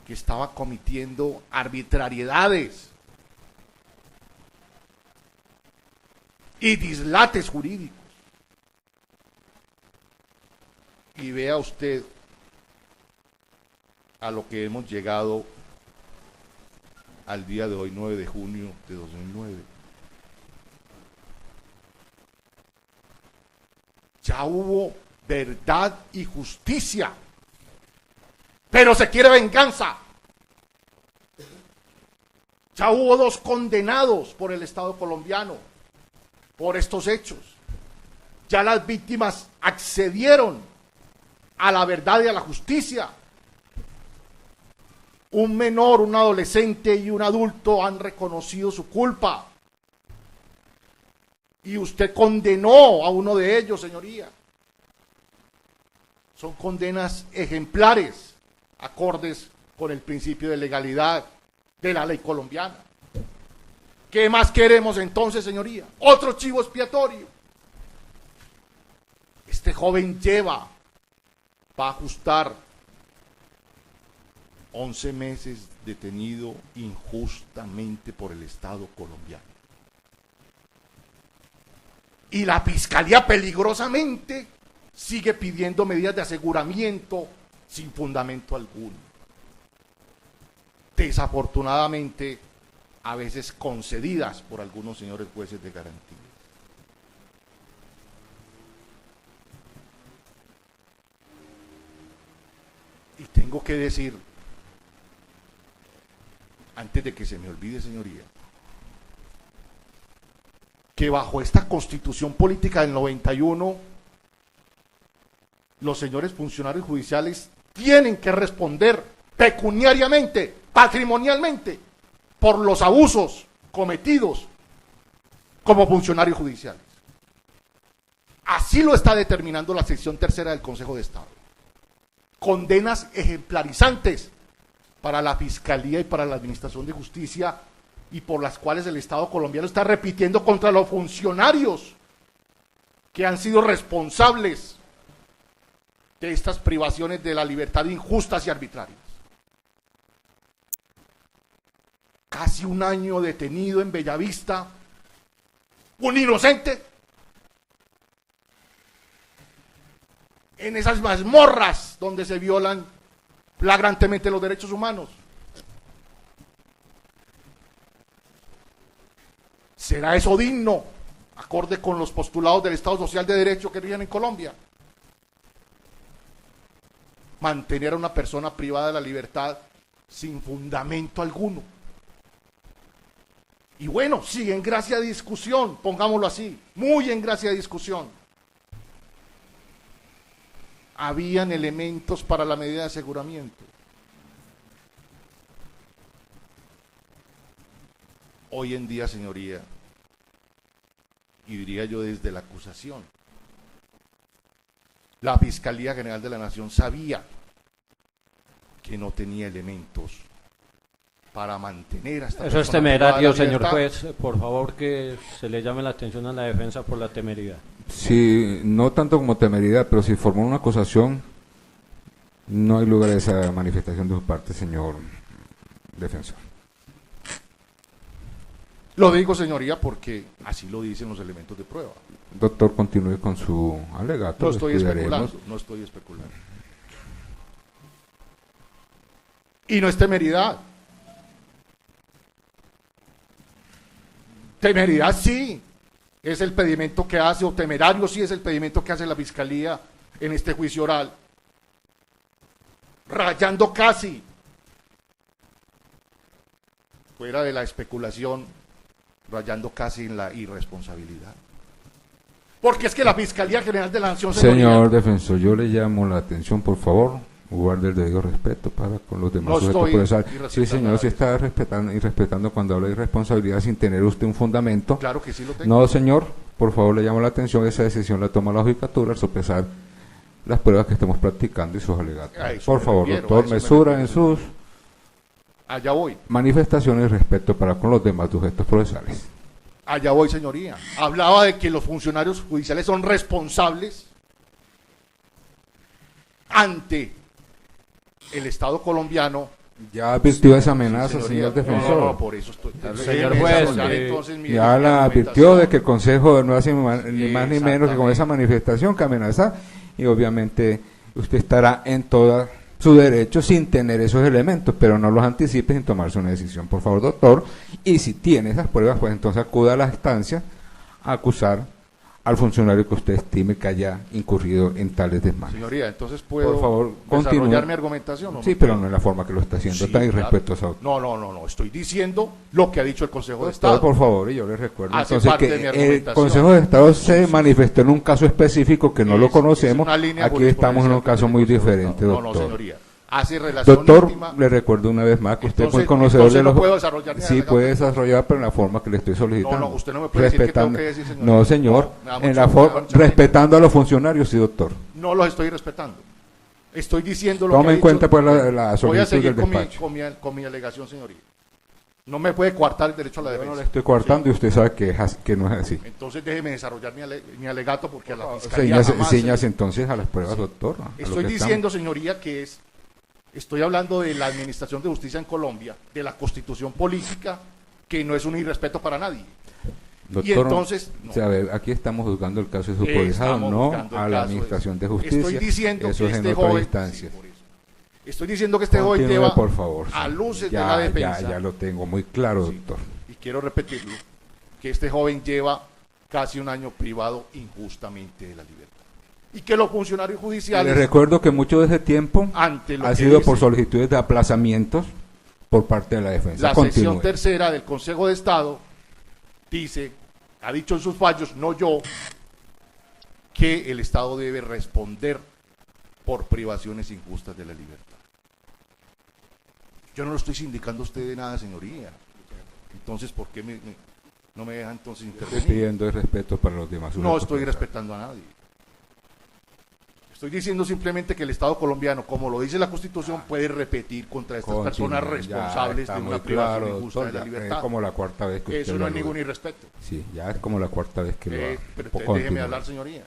que estaba cometiendo arbitrariedades y dislates jurídicos. Y vea usted a lo que hemos llegado al día de hoy, 9 de junio de 2009. Ya hubo verdad y justicia, pero se quiere venganza. Ya hubo 2 condenados por el Estado colombiano por estos hechos. Ya las víctimas accedieron a la verdad y a la justicia. Un menor, un adolescente y un adulto han reconocido su culpa. Y usted condenó a uno de ellos, señoría. Son condenas ejemplares, acordes con el principio de legalidad de la ley colombiana. ¿Qué más queremos entonces, señoría? Otro chivo expiatorio. Este joven va a ajustar 11 meses detenido injustamente por el Estado colombiano. Y la Fiscalía peligrosamente sigue pidiendo medidas de aseguramiento sin fundamento alguno. Desafortunadamente, a veces concedidas por algunos señores jueces de garantía. Y tengo que decir, antes de que se me olvide, señoría, que bajo esta constitución política del 91, los señores funcionarios judiciales tienen que responder pecuniariamente, patrimonialmente, por los abusos cometidos como funcionarios judiciales. Así lo está determinando la sección 3ª del Consejo de Estado. Condenas ejemplarizantes para la Fiscalía y para la Administración de Justicia, y por las cuales el Estado colombiano está repitiendo contra los funcionarios que han sido responsables de estas privaciones de la libertad injustas y arbitrarias. Casi un año detenido en Bellavista, un inocente, en esas mazmorras donde se violan flagrantemente los derechos humanos. ¿Será eso digno, acorde con los postulados del Estado Social de Derecho que rigen en Colombia? Mantener a una persona privada de la libertad sin fundamento alguno. Y bueno, sí, en gracia de discusión, pongámoslo así, muy en gracia de discusión. Habían elementos para la medida de aseguramiento. Hoy en día, señoría, y diría yo desde la acusación, la Fiscalía General de la Nación sabía que no tenía elementos para mantener hasta eso es temerario, señor juez. Por favor, que se le llame la atención a la defensa por la temeridad. Sí, no tanto como temeridad, pero si formó una acusación, no hay lugar a esa manifestación de su parte, señor defensor. Lo digo, señoría, porque así lo dicen los elementos de prueba. Doctor, continúe con su alegato. No estoy especulando, no estoy especulando. Y no es temeridad. Temeridad sí es el pedimento que hace, o temerario sí es el pedimento que hace la Fiscalía en este juicio oral. Rayando casi, fuera de la especulación, rayando casi en la irresponsabilidad. Porque es que la Fiscalía General de la Nación, Señor defensor, yo le llamo la atención, por favor, guarde el debido respeto para con los demás No sujetos estoy procesales. Sí, irrespetando señor, nada sí de está respetando y respetando cuando habla de irresponsabilidad sin tener usted un fundamento. Claro que sí lo tengo. No, señor, por favor, le llamo la atención, esa decisión la toma la judicatura al sopesar las pruebas que estemos practicando y sus alegatos. A eso Por me favor, refiero, a doctor, eso me mesura en refiero. sus Allá voy. manifestaciones y respeto para con los demás sujetos procesales. Allá voy, señoría. Hablaba de que los funcionarios judiciales son responsables ante el Estado colombiano. Ya advirtió esa amenaza, Señoría. señor defensor. No, no, por eso estoy. Señor déjeme juez, desarrollar entonces mi Ya la advirtió argumentación. de que el Consejo no hace ni más ni menos que con esa manifestación que amenazar, y obviamente usted estará en todo su derecho sin tener esos elementos, pero no los anticipe sin tomarse una decisión, por favor, doctor, y si tiene esas pruebas, pues entonces acuda a la instancia a acusar al funcionario que usted estime que haya incurrido en tales desmanes. Señoría, entonces puedo Por favor, desarrollar continúe. mi argumentación. ¿O Sí, no? pero no es la forma que lo está haciendo, Sí, tan claro. irrespetuosa. No, estoy diciendo lo que ha dicho el Consejo de Doctor, Estado. por favor, y yo le recuerdo Hace entonces parte que de mi el argumentación. Consejo de Estado se manifestó en un caso específico que no lo Es conocemos. una línea Aquí estamos en un jurisprudencial que caso tiene muy el Consejo de diferente, Estado. doctor. No, señoría. Hace relación Doctor, íntima. le recuerdo una vez más que usted es muy Entonces- conocedor entonces de no los... puedo desarrollar mi Sí, alegato. puede desarrollar, pero en la forma que le estoy solicitando. No, usted no me puede decir qué tengo Respetando- que decir, señor. No, señor, No, me da en mucho- la me da mucha pena. respetando a los funcionarios, sí, doctor. No los estoy respetando. Estoy diciendo lo que Tome ha en dicho. cuenta pues la Voy a solicitud seguir del con despacho. con mi alegación, señoría. No me puede coartar el derecho a la Yo defensa. no le estoy coartando y usted sabe que, que no es así. Entonces déjeme desarrollar mi alegato porque a la Fiscalía jamás Señas entonces a las pruebas, doctor. a lo Estoy que diciendo, señoría, estoy hablando de la administración de justicia en Colombia, de la constitución política, que no es un irrespeto para nadie. Doctor, Y entonces, no. o sea, a ver, aquí estamos juzgando el caso de su supervisado, Estamos no buscando el a la caso administración de Estoy justicia. diciendo Eso que es en este otras joven, instancias. sí, por eso. Estoy diciendo que este joven Continúe, lleva por favor. a sí. luces de Ya, la defensa. Ya lo tengo muy claro, Sí. doctor. Y quiero repetirlo, que este joven lleva casi un año privado injustamente de la libertad. Y que los funcionarios Le judiciales, recuerdo que mucho de ese tiempo ante lo ha que sido dice por solicitudes de aplazamientos por parte de la defensa. la sección Continúe. tercera del Consejo de Estado, dice, ha dicho en sus fallos, no yo, que el Estado debe responder por privaciones injustas de la libertad. Yo no lo estoy sindicando a usted de nada, señoría. Entonces, ¿por qué no me deja entonces Estoy intervenir? pidiendo el respeto para los demás. No sujetos estoy procesales. respetando a nadie. Estoy diciendo simplemente que el Estado colombiano, como lo dice la Constitución, puede repetir contra estas personas Continúe, ya responsables está de muy una privación claro, injusta doctor, de la ya libertad. Es como la cuarta vez que usted Eso lo no es alude. ningún irrespeto. Sí, ya es como la cuarta vez que lo hace. Pero Pues usted déjeme continúe. hablar, señoría.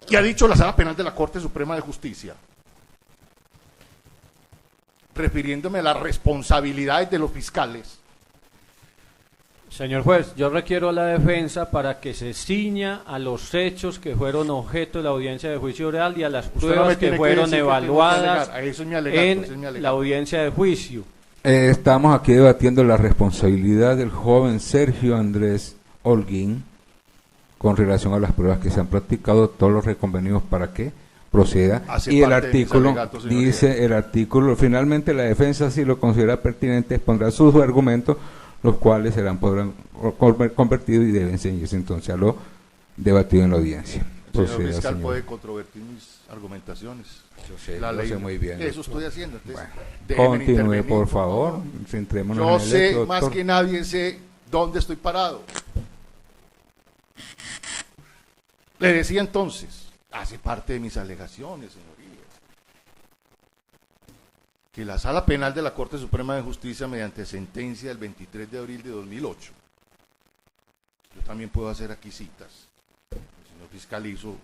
¿Qué ha dicho la Sala Penal de la Corte Suprema de Justicia? Refiriéndome a las responsabilidades de los fiscales. Señor juez, yo requiero a la defensa para que se ciña a los hechos que fueron objeto de la audiencia de juicio oral y a las Usted no pruebas me que tiene fueron decir qué tengo que evaluadas alegar. Eso es mi alegato, ese es mi en alegato. la audiencia de juicio. Estamos aquí debatiendo la responsabilidad del joven Sergio Andrés Holguín con relación a las pruebas que se han practicado, todos los reconvenidos para que proceda. Hace Y el parte de mis artículo, alegatos, señoría. dice el artículo, finalmente la defensa, si lo considera pertinente, expondrá sus argumentos, los cuales podrán convertidos y deben ceñirse entonces a lo debatido en la audiencia. El señor Proceda, fiscal señor. puede controvertir mis argumentaciones. Yo sé, La lo ley- sé muy bien. Eso doctor. estoy haciendo. Entonces, Bueno, déjeme continúe, intervenir, por favor. Centrémonos Yo en el sé hecho, más doctor. que nadie, sé dónde estoy parado. Le decía entonces, hace parte de mis alegaciones, señorías, que la Sala Penal de la Corte Suprema de Justicia, mediante sentencia del 23 de abril de 2008, yo también puedo hacer aquí citas, el señor fiscal hizo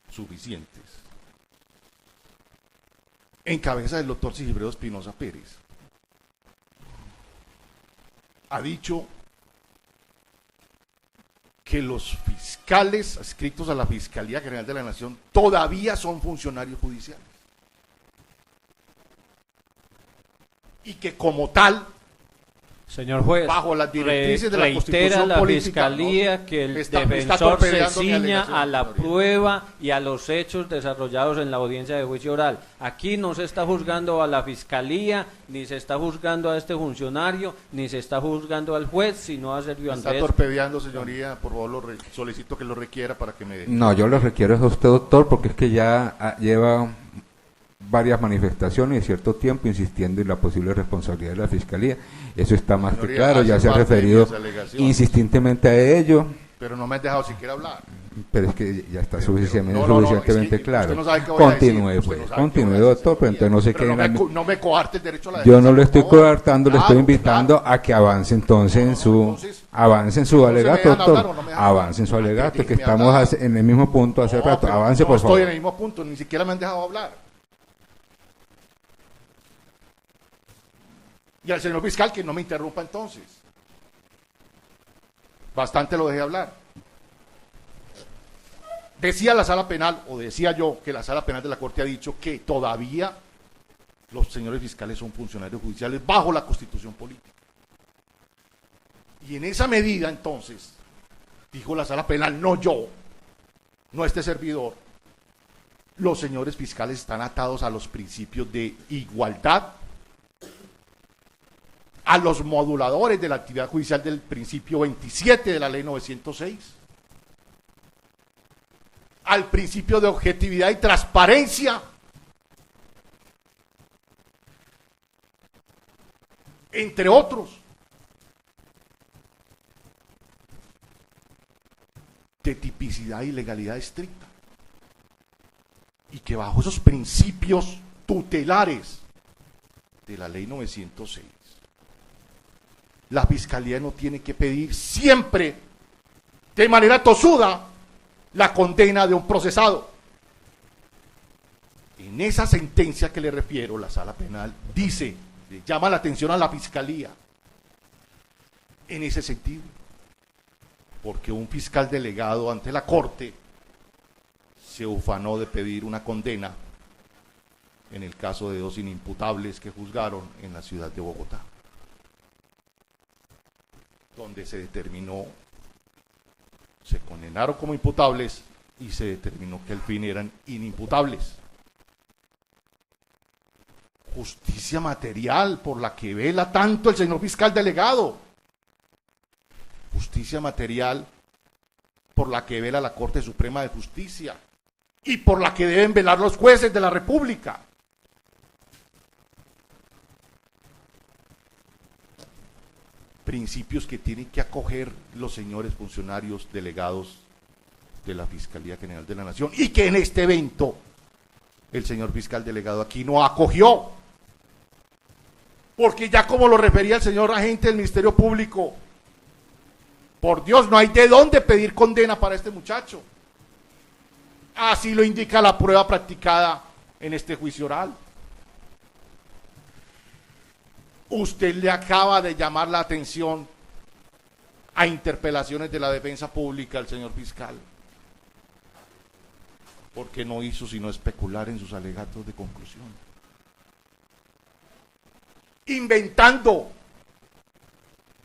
suficientes, en cabeza del doctor Sigifredo Espinosa Pérez, ha dicho que los fiscales adscritos a la Fiscalía General de la Nación todavía son funcionarios judiciales. Y que como tal Señor juez, bajo las directrices de la reitera Constitución la política, Fiscalía ¿no? que el Está defensor se torpedeando mi ciña alegación, a la señoría. prueba y a los hechos desarrollados en la audiencia de juicio oral. Aquí no se está juzgando a la Fiscalía, ni se está juzgando a este funcionario, ni se está juzgando al juez, sino a Sergio Está Andrés. torpedeando, señoría, por favor, solicito que lo requiera para que me... No, yo le requiero a usted, doctor, porque es que ya lleva varias manifestaciones y cierto tiempo insistiendo en la posible responsabilidad de la Fiscalía. Eso está más que Señoría, claro, ya hace se ha parte de referido mis alegaciones. insistentemente a ello, Pero no me han dejado siquiera hablar. pero es que ya está Pero, suficientemente, no, es suficientemente que claro. usted no sabe qué voy a decir, Continúe, usted pues, no sabe qué continúe, voy a decir, doctor, pero entonces no se pero quede no me coarte el derecho a la Yo defensa, no le por estoy favor. coartando, le estoy Claro, invitando claro. a que avance entonces en su entonces, avance en su ¿no se alegato, me dejan doctor. hablar o no me dejan Avance en su hablar? alegato, que Déjeme estamos hablar. en el mismo punto hace No, rato. pero Avance, no por estoy favor. en el mismo punto, ni siquiera me han dejado hablar. Y al señor fiscal que no me interrumpa entonces. Bastante lo dejé hablar. Decía la sala penal, o decía yo, que la sala penal de la Corte ha dicho que todavía los señores fiscales son funcionarios judiciales bajo la Constitución política. Y en esa medida, entonces, dijo la sala penal, no yo, no este servidor, los señores fiscales están atados a los principios de igualdad, a los moduladores de la actividad judicial del principio 27 de la ley 906, al principio de objetividad y transparencia, entre otros, de tipicidad y legalidad estricta, y que bajo esos principios tutelares de la ley 906, la Fiscalía no tiene que pedir siempre, de manera tosuda, la condena de un procesado. En esa sentencia que le refiero, la sala penal dice, le llama la atención a la Fiscalía, en ese sentido, porque un fiscal delegado ante la Corte se ufanó de pedir una condena en el caso de dos inimputables que juzgaron en la ciudad de Bogotá, donde se determinó, se condenaron como imputables y se determinó que al fin eran inimputables. Justicia material por la que vela tanto el señor fiscal delegado. Justicia material por la que vela la Corte Suprema de Justicia y por la que deben velar los jueces de la República. Principios que tienen que acoger los señores funcionarios delegados de la Fiscalía General de la Nación y que en este evento el señor fiscal delegado aquí no acogió, porque ya como lo refería el señor agente del Ministerio Público, por Dios, no hay de dónde pedir condena para este muchacho. Así lo indica la prueba practicada en este juicio oral. Usted le acaba de llamar la atención a interpelaciones de la defensa pública al señor fiscal, porque no hizo sino especular en sus alegatos de conclusión, inventando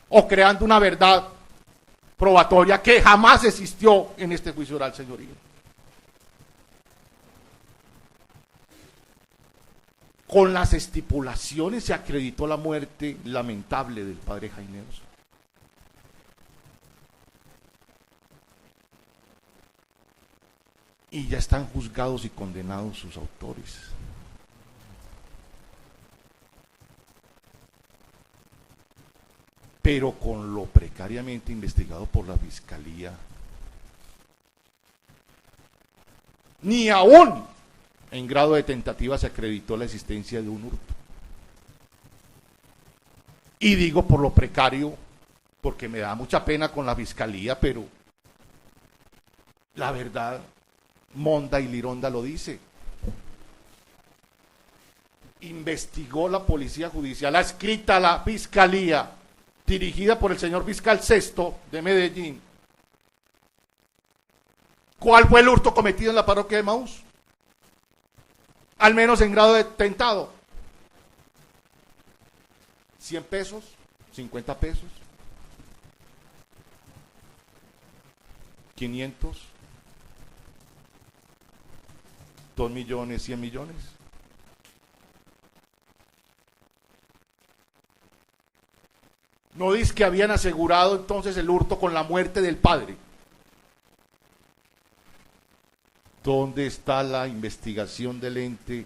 o creando una verdad probatoria que jamás existió en este juicio oral, señoría. Con las estipulaciones se acreditó la muerte lamentable del padre Jaime Osa. Y ya están juzgados y condenados sus autores. Pero con lo precariamente investigado por la Fiscalía, ni aún en grado de tentativa se acreditó la existencia de un hurto. Y digo por lo precario, porque me da mucha pena con la Fiscalía, pero la verdad, Monda y Lironda lo dice. Investigó la Policía Judicial, adscrita a la Fiscalía, dirigida por el señor fiscal Sesto de Medellín. ¿Cuál fue el hurto cometido en la parroquia de Emaús? Al menos en grado de tentado. 100 pesos, 50 pesos, 500, 2 millones, 100 millones. No dice que habían asegurado entonces el hurto con la muerte del padre. ¿Dónde está la investigación del ente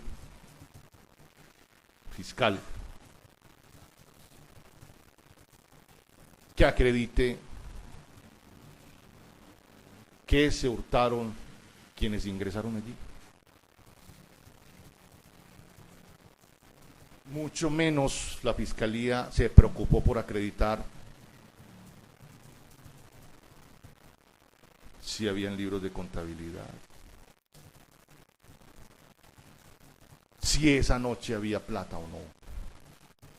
fiscal que acredite que se hurtaron quienes ingresaron allí? Mucho menos la Fiscalía se preocupó por acreditar si habían libros de contabilidad, si esa noche había plata o no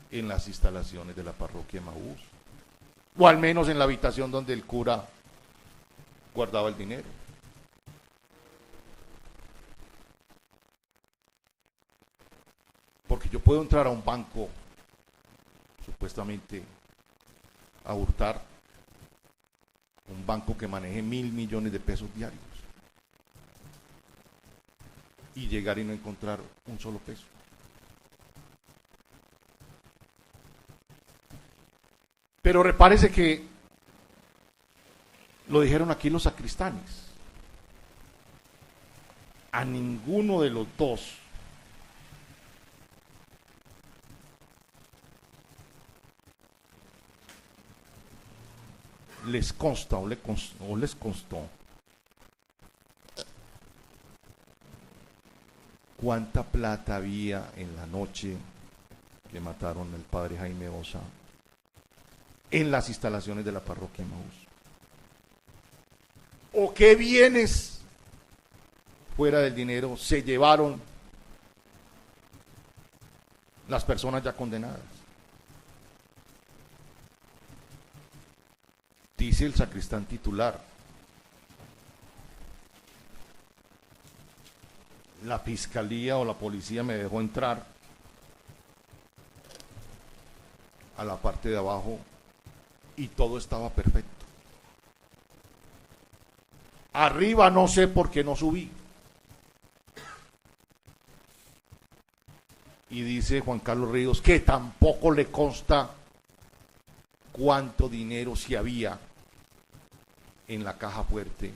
en las instalaciones de la parroquia Emaús, o al menos en la habitación donde el cura guardaba el dinero. Porque yo puedo entrar a un banco, supuestamente, a hurtar, un banco que maneje 1.000 millones de pesos diarios, y llegar y no encontrar un solo peso. Pero repárese que lo dijeron aquí los sacristanes. A ninguno de los dos les consta o les constó cuánta plata había en la noche que mataron al padre Jaime Osa en las instalaciones de la parroquia Emaús, o qué bienes fuera del dinero se llevaron las personas ya condenadas. Dice el sacristán titular: la fiscalía o la policía me dejó entrar a la parte de abajo y todo estaba perfecto. Arriba no sé por qué no subí. Y dice Juan Carlos Ríos que tampoco le consta cuánto dinero se había en la caja fuerte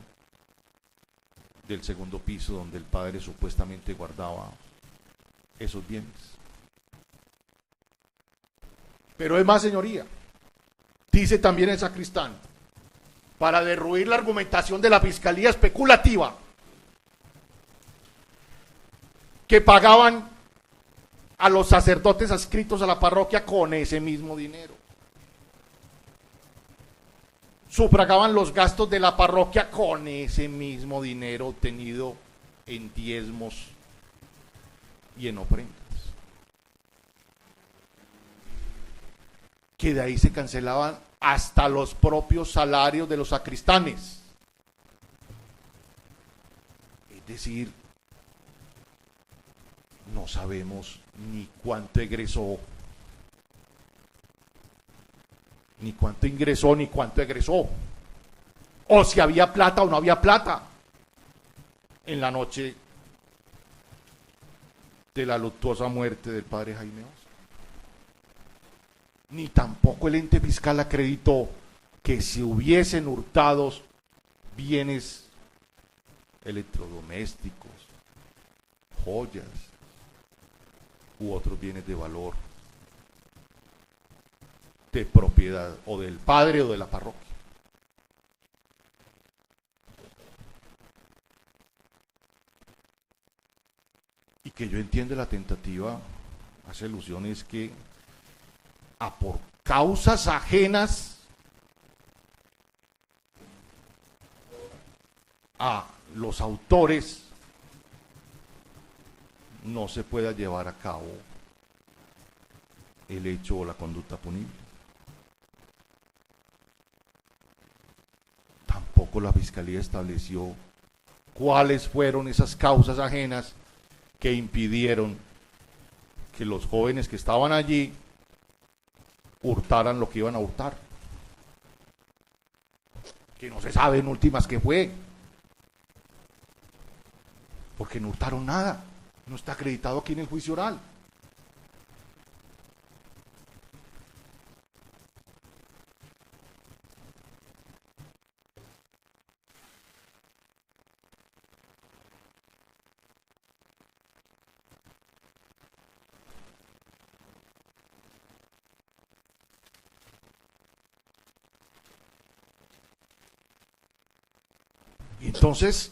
del segundo piso donde el padre supuestamente guardaba esos bienes. Pero es más, señoría, dice también el sacristán, para derruir la argumentación de la fiscalía especulativa, que pagaban a los sacerdotes adscritos a la parroquia con ese mismo dinero. Sufragaban los gastos de la parroquia con ese mismo dinero obtenido en diezmos y en ofrendas. Que de ahí se cancelaban hasta los propios salarios de los sacristanes. Es decir, no sabemos ni cuánto egresó, ni cuánto ingresó, ni cuánto egresó, o si había plata o no había plata en la noche de la luctuosa muerte del padre Jaime Osa. Ni tampoco el ente fiscal acreditó que si hubiesen hurtados bienes electrodomésticos, joyas u otros bienes de valor de propiedad o del padre o de la parroquia. Y que yo entiendo la tentativa, hace alusión, es que por causas ajenas a los autores no se pueda llevar a cabo el hecho o la conducta punible. Tampoco la Fiscalía estableció cuáles fueron esas causas ajenas que impidieron que los jóvenes que estaban allí hurtaran lo que iban a hurtar. Que no se sabe en últimas qué fue. Porque no hurtaron nada. No está acreditado aquí en el juicio oral. Entonces,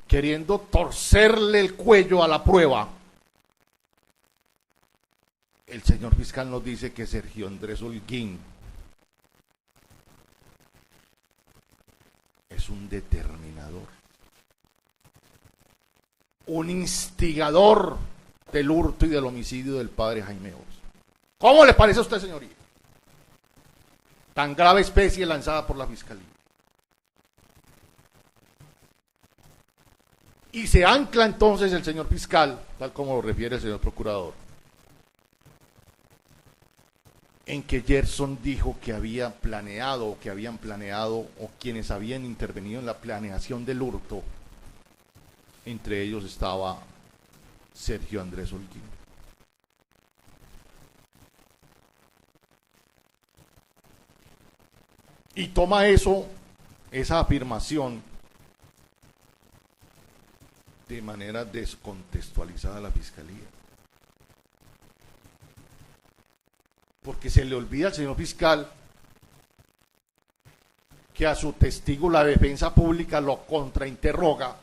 queriendo torcerle el cuello a la prueba, el señor fiscal nos dice que Sergio Andrés Holguín es un determinador, un instigador del hurto y del homicidio del padre Jaime Oz. ¿Cómo le parece a usted, señoría? Tan grave especie lanzada por la fiscalía. Y se ancla entonces el señor fiscal, tal como lo refiere el señor procurador, en que Gerson dijo que había planeado, o que habían planeado, o quienes habían intervenido en la planeación del hurto, entre ellos estaba Sergio Andrés Holguín. Y toma esa afirmación, de manera descontextualizada a la fiscalía. Porque se le olvida al señor fiscal que a su testigo la defensa pública lo contrainterroga,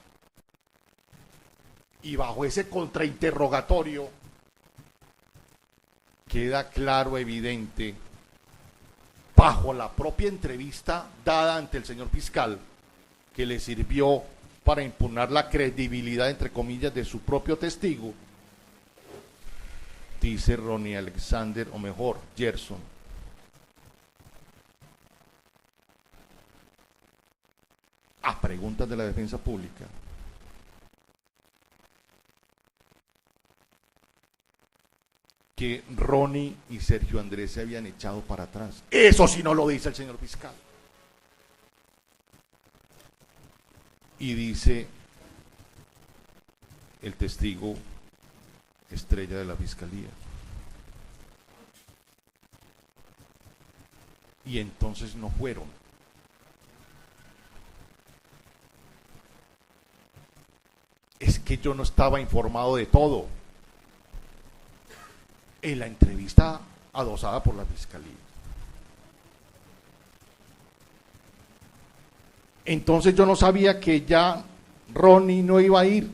y bajo ese contrainterrogatorio queda claro, evidente, bajo la propia entrevista dada ante el señor fiscal, que le sirvió para impugnar la credibilidad, entre comillas, de su propio testigo, dice Ronnie Alexander, o mejor, Gerson: a preguntas de la defensa pública, que Ronnie y Sergio Andrés se habían echado para atrás. Eso sí no lo dice el señor fiscal. Y dice el testigo estrella de la fiscalía: y entonces no fueron. Es que yo no estaba informado de todo. En la entrevista adosada por la fiscalía. Entonces yo no sabía que ya Ronnie no iba a ir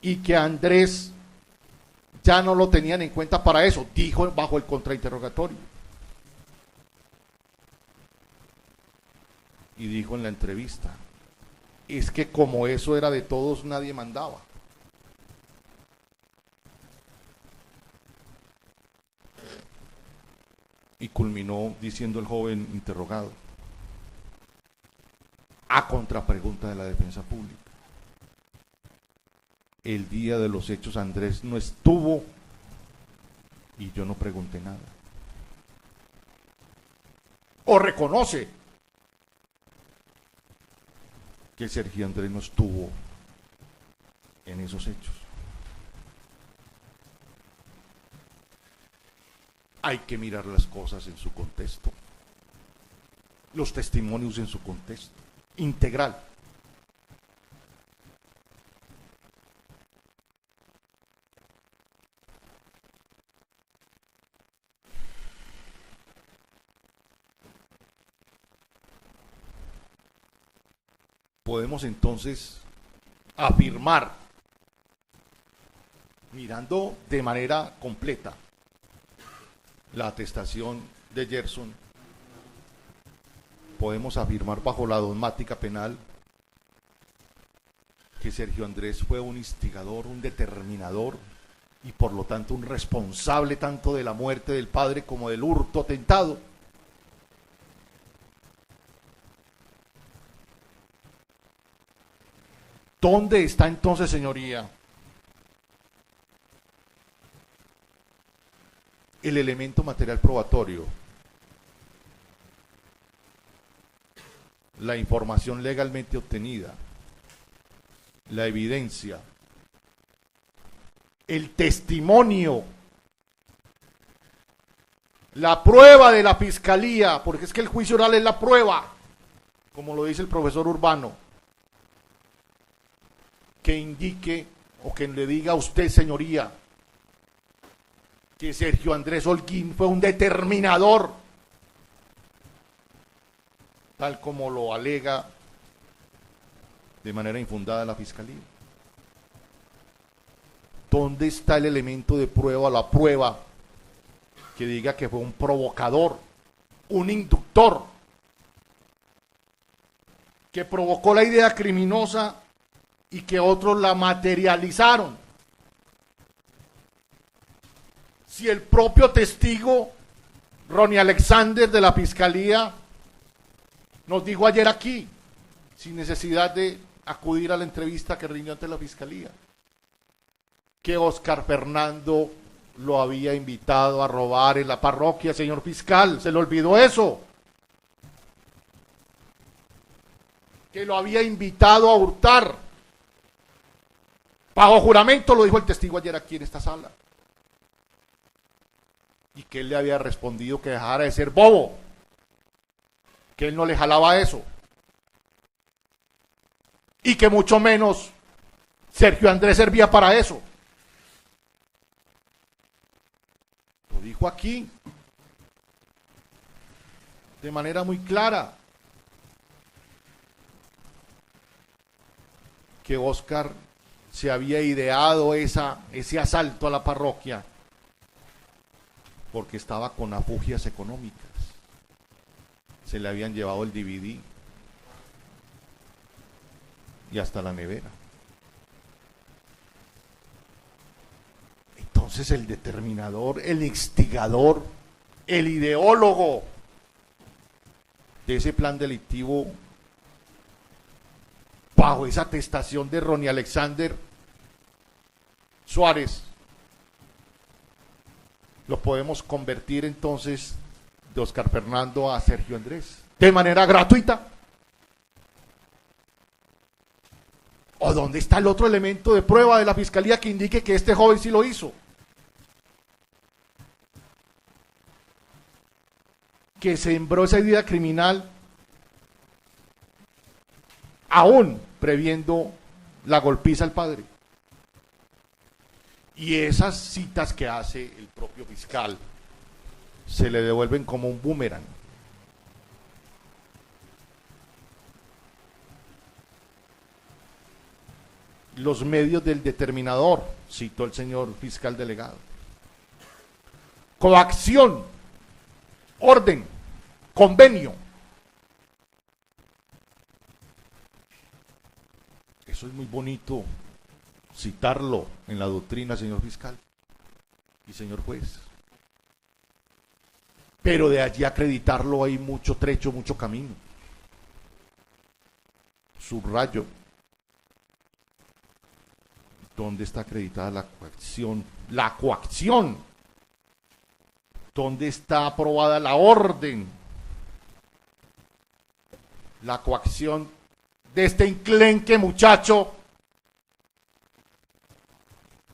y que Andrés ya no lo tenían en cuenta para eso, dijo bajo el contrainterrogatorio. Y dijo en la entrevista: es que como eso era de todos, nadie mandaba. Y culminó diciendo el joven interrogado, a contrapregunta de la defensa pública: el día de los hechos Andrés no estuvo y yo no pregunté nada. O reconoce que Sergio Andrés no estuvo en esos hechos. Hay que mirar las cosas en su contexto, los testimonios en su contexto integral. Podemos entonces afirmar, mirando de manera completa la atestación de Gerson, podemos afirmar bajo la dogmática penal que Sergio Andrés fue un instigador, un determinador y por lo tanto un responsable tanto de la muerte del padre como del hurto tentado. ¿Dónde está entonces, señoría, el elemento material probatorio, la información legalmente obtenida, la evidencia, el testimonio, la prueba de la fiscalía, porque es que el juicio oral es la prueba, como lo dice el profesor Urbano, que indique o que le diga a usted, señoría, que Sergio Andrés Holguín fue un determinador, tal como lo alega de manera infundada la fiscalía. ¿Dónde está el elemento de prueba, la prueba que diga que fue un provocador, un inductor, que provocó la idea criminosa y que otros la materializaron? Si el propio testigo, Ronnie Alexander de la Fiscalía, nos dijo ayer aquí, sin necesidad de acudir a la entrevista que rindió ante la Fiscalía, que Óscar Fernando lo había invitado a robar en la parroquia, señor fiscal, ¿se le olvidó eso? Que lo había invitado a hurtar. Bajo juramento lo dijo el testigo ayer aquí en esta sala. Y que él le había respondido que dejara de ser bobo, que él no le jalaba eso, y que mucho menos Sergio Andrés servía para eso. Lo dijo aquí de manera muy clara, que Óscar se había ideado ese asalto a la parroquia porque estaba con afugias económicas. Se le habían llevado el DVD y hasta la nevera. Entonces el determinador, el instigador, el ideólogo de ese plan delictivo, bajo esa atestación de Ronnie Alexander Suárez, lo podemos convertir entonces de Óscar Fernando a Sergio Andrés, de manera gratuita. ¿O dónde está el otro elemento de prueba de la fiscalía que indique que este joven sí lo hizo? Que sembró esa idea criminal aún previendo la golpiza al padre. Y esas citas que hace el propio fiscal se le devuelven como un boomerang. Los medios del determinador, citó el señor fiscal delegado. Coacción, orden, convenio. Eso es muy bonito citarlo en la doctrina, señor fiscal y señor juez. Pero de allí a acreditarlo hay mucho trecho, mucho camino. Subrayo. ¿Dónde está acreditada la coacción? La coacción. ¿Dónde está aprobada la orden? La coacción de este enclenque muchacho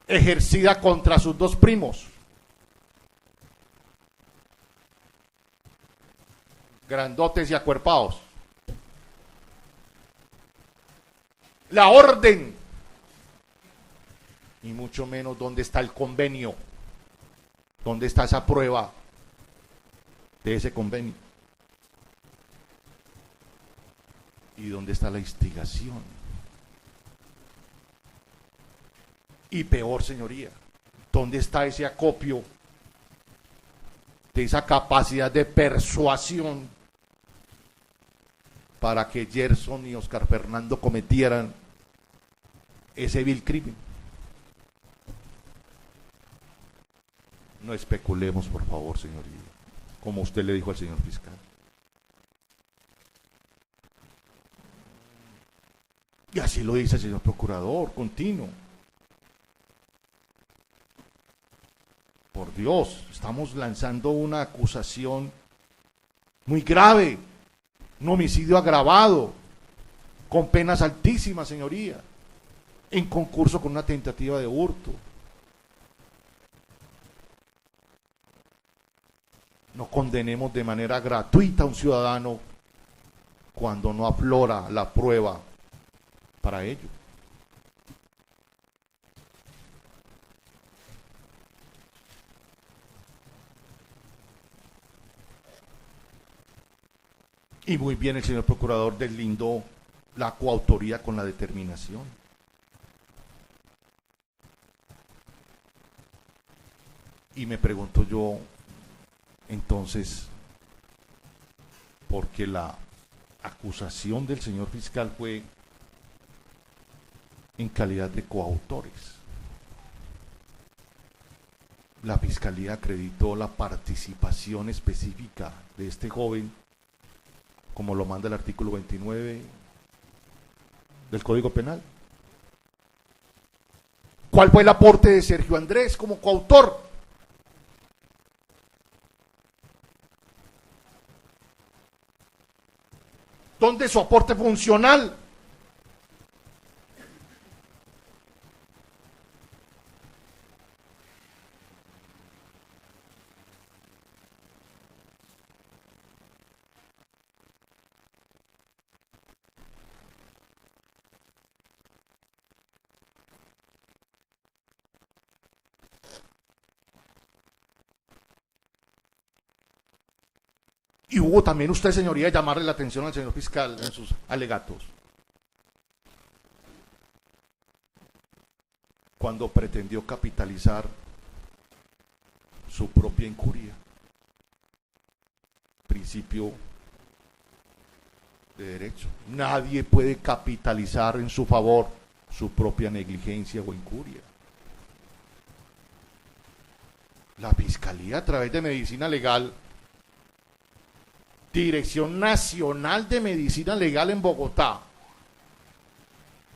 ejercida contra sus dos primos. Grandotes y acuerpados. La orden. Y mucho menos dónde está el convenio. ¿Dónde está esa prueba de ese convenio? ¿Y dónde está la instigación? Y peor, señoría, ¿dónde está ese acopio de esa capacidad de persuasión para que Gerson y Óscar Fernando cometieran ese vil crimen? No especulemos, por favor, señoría, como usted le dijo al señor fiscal. Y así lo dice el señor procurador, continuo. Por Dios, estamos lanzando una acusación muy grave, un homicidio agravado, con penas altísimas, señoría, en concurso con una tentativa de hurto. No condenemos de manera gratuita a un ciudadano cuando no aflora la prueba para ello. Y muy bien el señor procurador deslindó la coautoría con la determinación. Y me pregunto yo, entonces, porque la acusación del señor fiscal fue en calidad de coautores. La fiscalía acreditó la participación específica de este joven, como lo manda el artículo 29 del Código Penal. ¿Cuál fue el aporte de Sergio Andrés como coautor? ¿Dónde es su aporte funcional? Y hubo también usted, señoría, llamarle la atención al señor fiscal en sus alegatos. Cuando pretendió capitalizar su propia incuria. Principio de derecho. Nadie puede capitalizar en su favor su propia negligencia o incuria. La Fiscalía, a través de Medicina Legal, Dirección Nacional de Medicina Legal en Bogotá,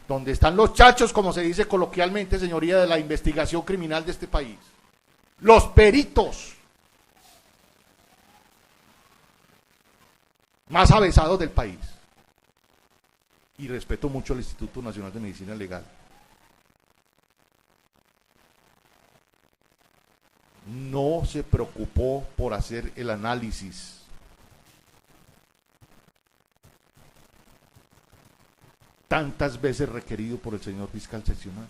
donde están los chachos, como se dice coloquialmente, señoría, de la investigación criminal de este país, los peritos más avesados del país, y respeto mucho al Instituto Nacional de Medicina Legal, no se preocupó por hacer el análisis tantas veces requerido por el señor fiscal seccional.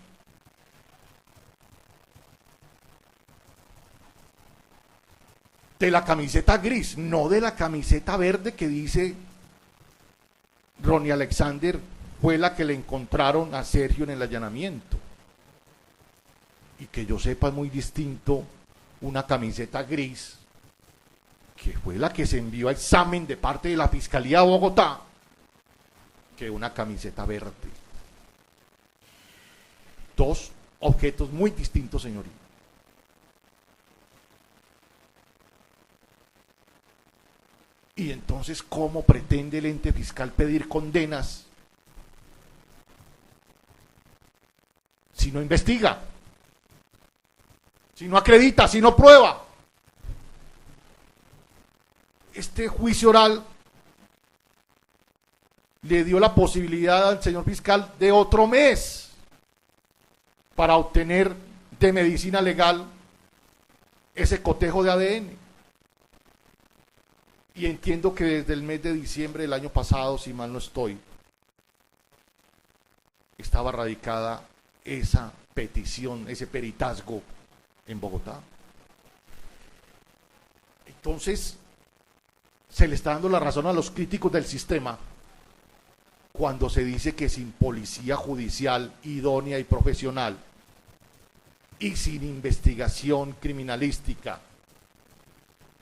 De la camiseta gris, no de la camiseta verde que dice Ronnie Alexander fue la que le encontraron a Sergio en el allanamiento. Y que yo sepa, es muy distinto una camiseta gris, que fue la que se envió a examen de parte de la Fiscalía de Bogotá, que una camiseta verde. Dos objetos muy distintos, señoría. Y entonces, ¿cómo pretende el ente fiscal pedir condenas si no investiga, si no acredita, si no prueba? Este juicio oral le dio la posibilidad al señor fiscal de otro mes para obtener de Medicina Legal ese cotejo de ADN. Y entiendo que desde el mes de diciembre del año pasado, si mal no estoy, estaba radicada esa petición, ese peritazgo en Bogotá. Entonces, se le está dando la razón a los críticos del sistema cuando se dice que sin policía judicial idónea y profesional y sin investigación criminalística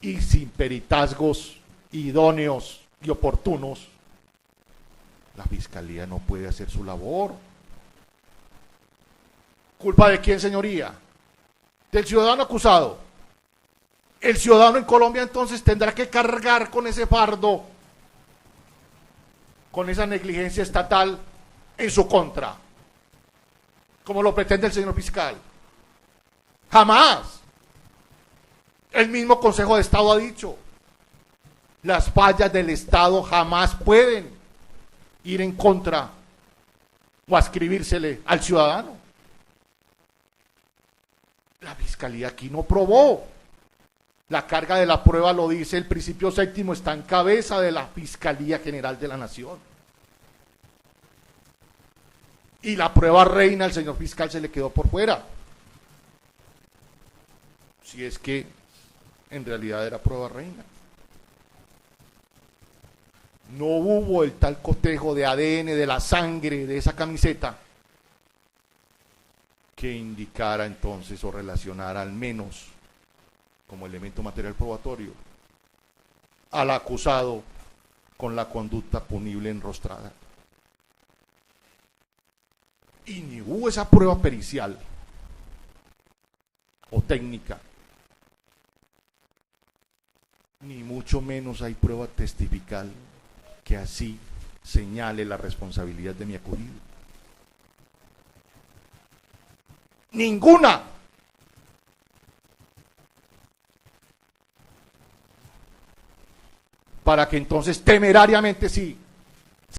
y sin peritazgos idóneos y oportunos, la Fiscalía no puede hacer su labor. ¿Culpa de quién, señoría? Del ciudadano acusado. El ciudadano en Colombia entonces tendrá que cargar con ese fardo, con esa negligencia estatal en su contra, como lo pretende el señor fiscal. Jamás. El mismo Consejo de Estado ha dicho, las fallas del Estado jamás pueden ir en contra o ascribírsele al ciudadano. La Fiscalía aquí no probó. La carga de la prueba, lo dice el principio séptimo, está en cabeza de la Fiscalía General de la Nación. Y la prueba reina, al señor fiscal se le quedó por fuera. Si es que en realidad era prueba reina. No hubo el tal cotejo de ADN de la sangre de esa camiseta que indicara entonces o relacionara al menos como elemento material probatorio al acusado con la conducta punible enrostrada. Y ni hubo esa prueba pericial o técnica, ni mucho menos hay prueba testifical que así señale la responsabilidad de mi acudido. Ninguna. Para que entonces temerariamente sí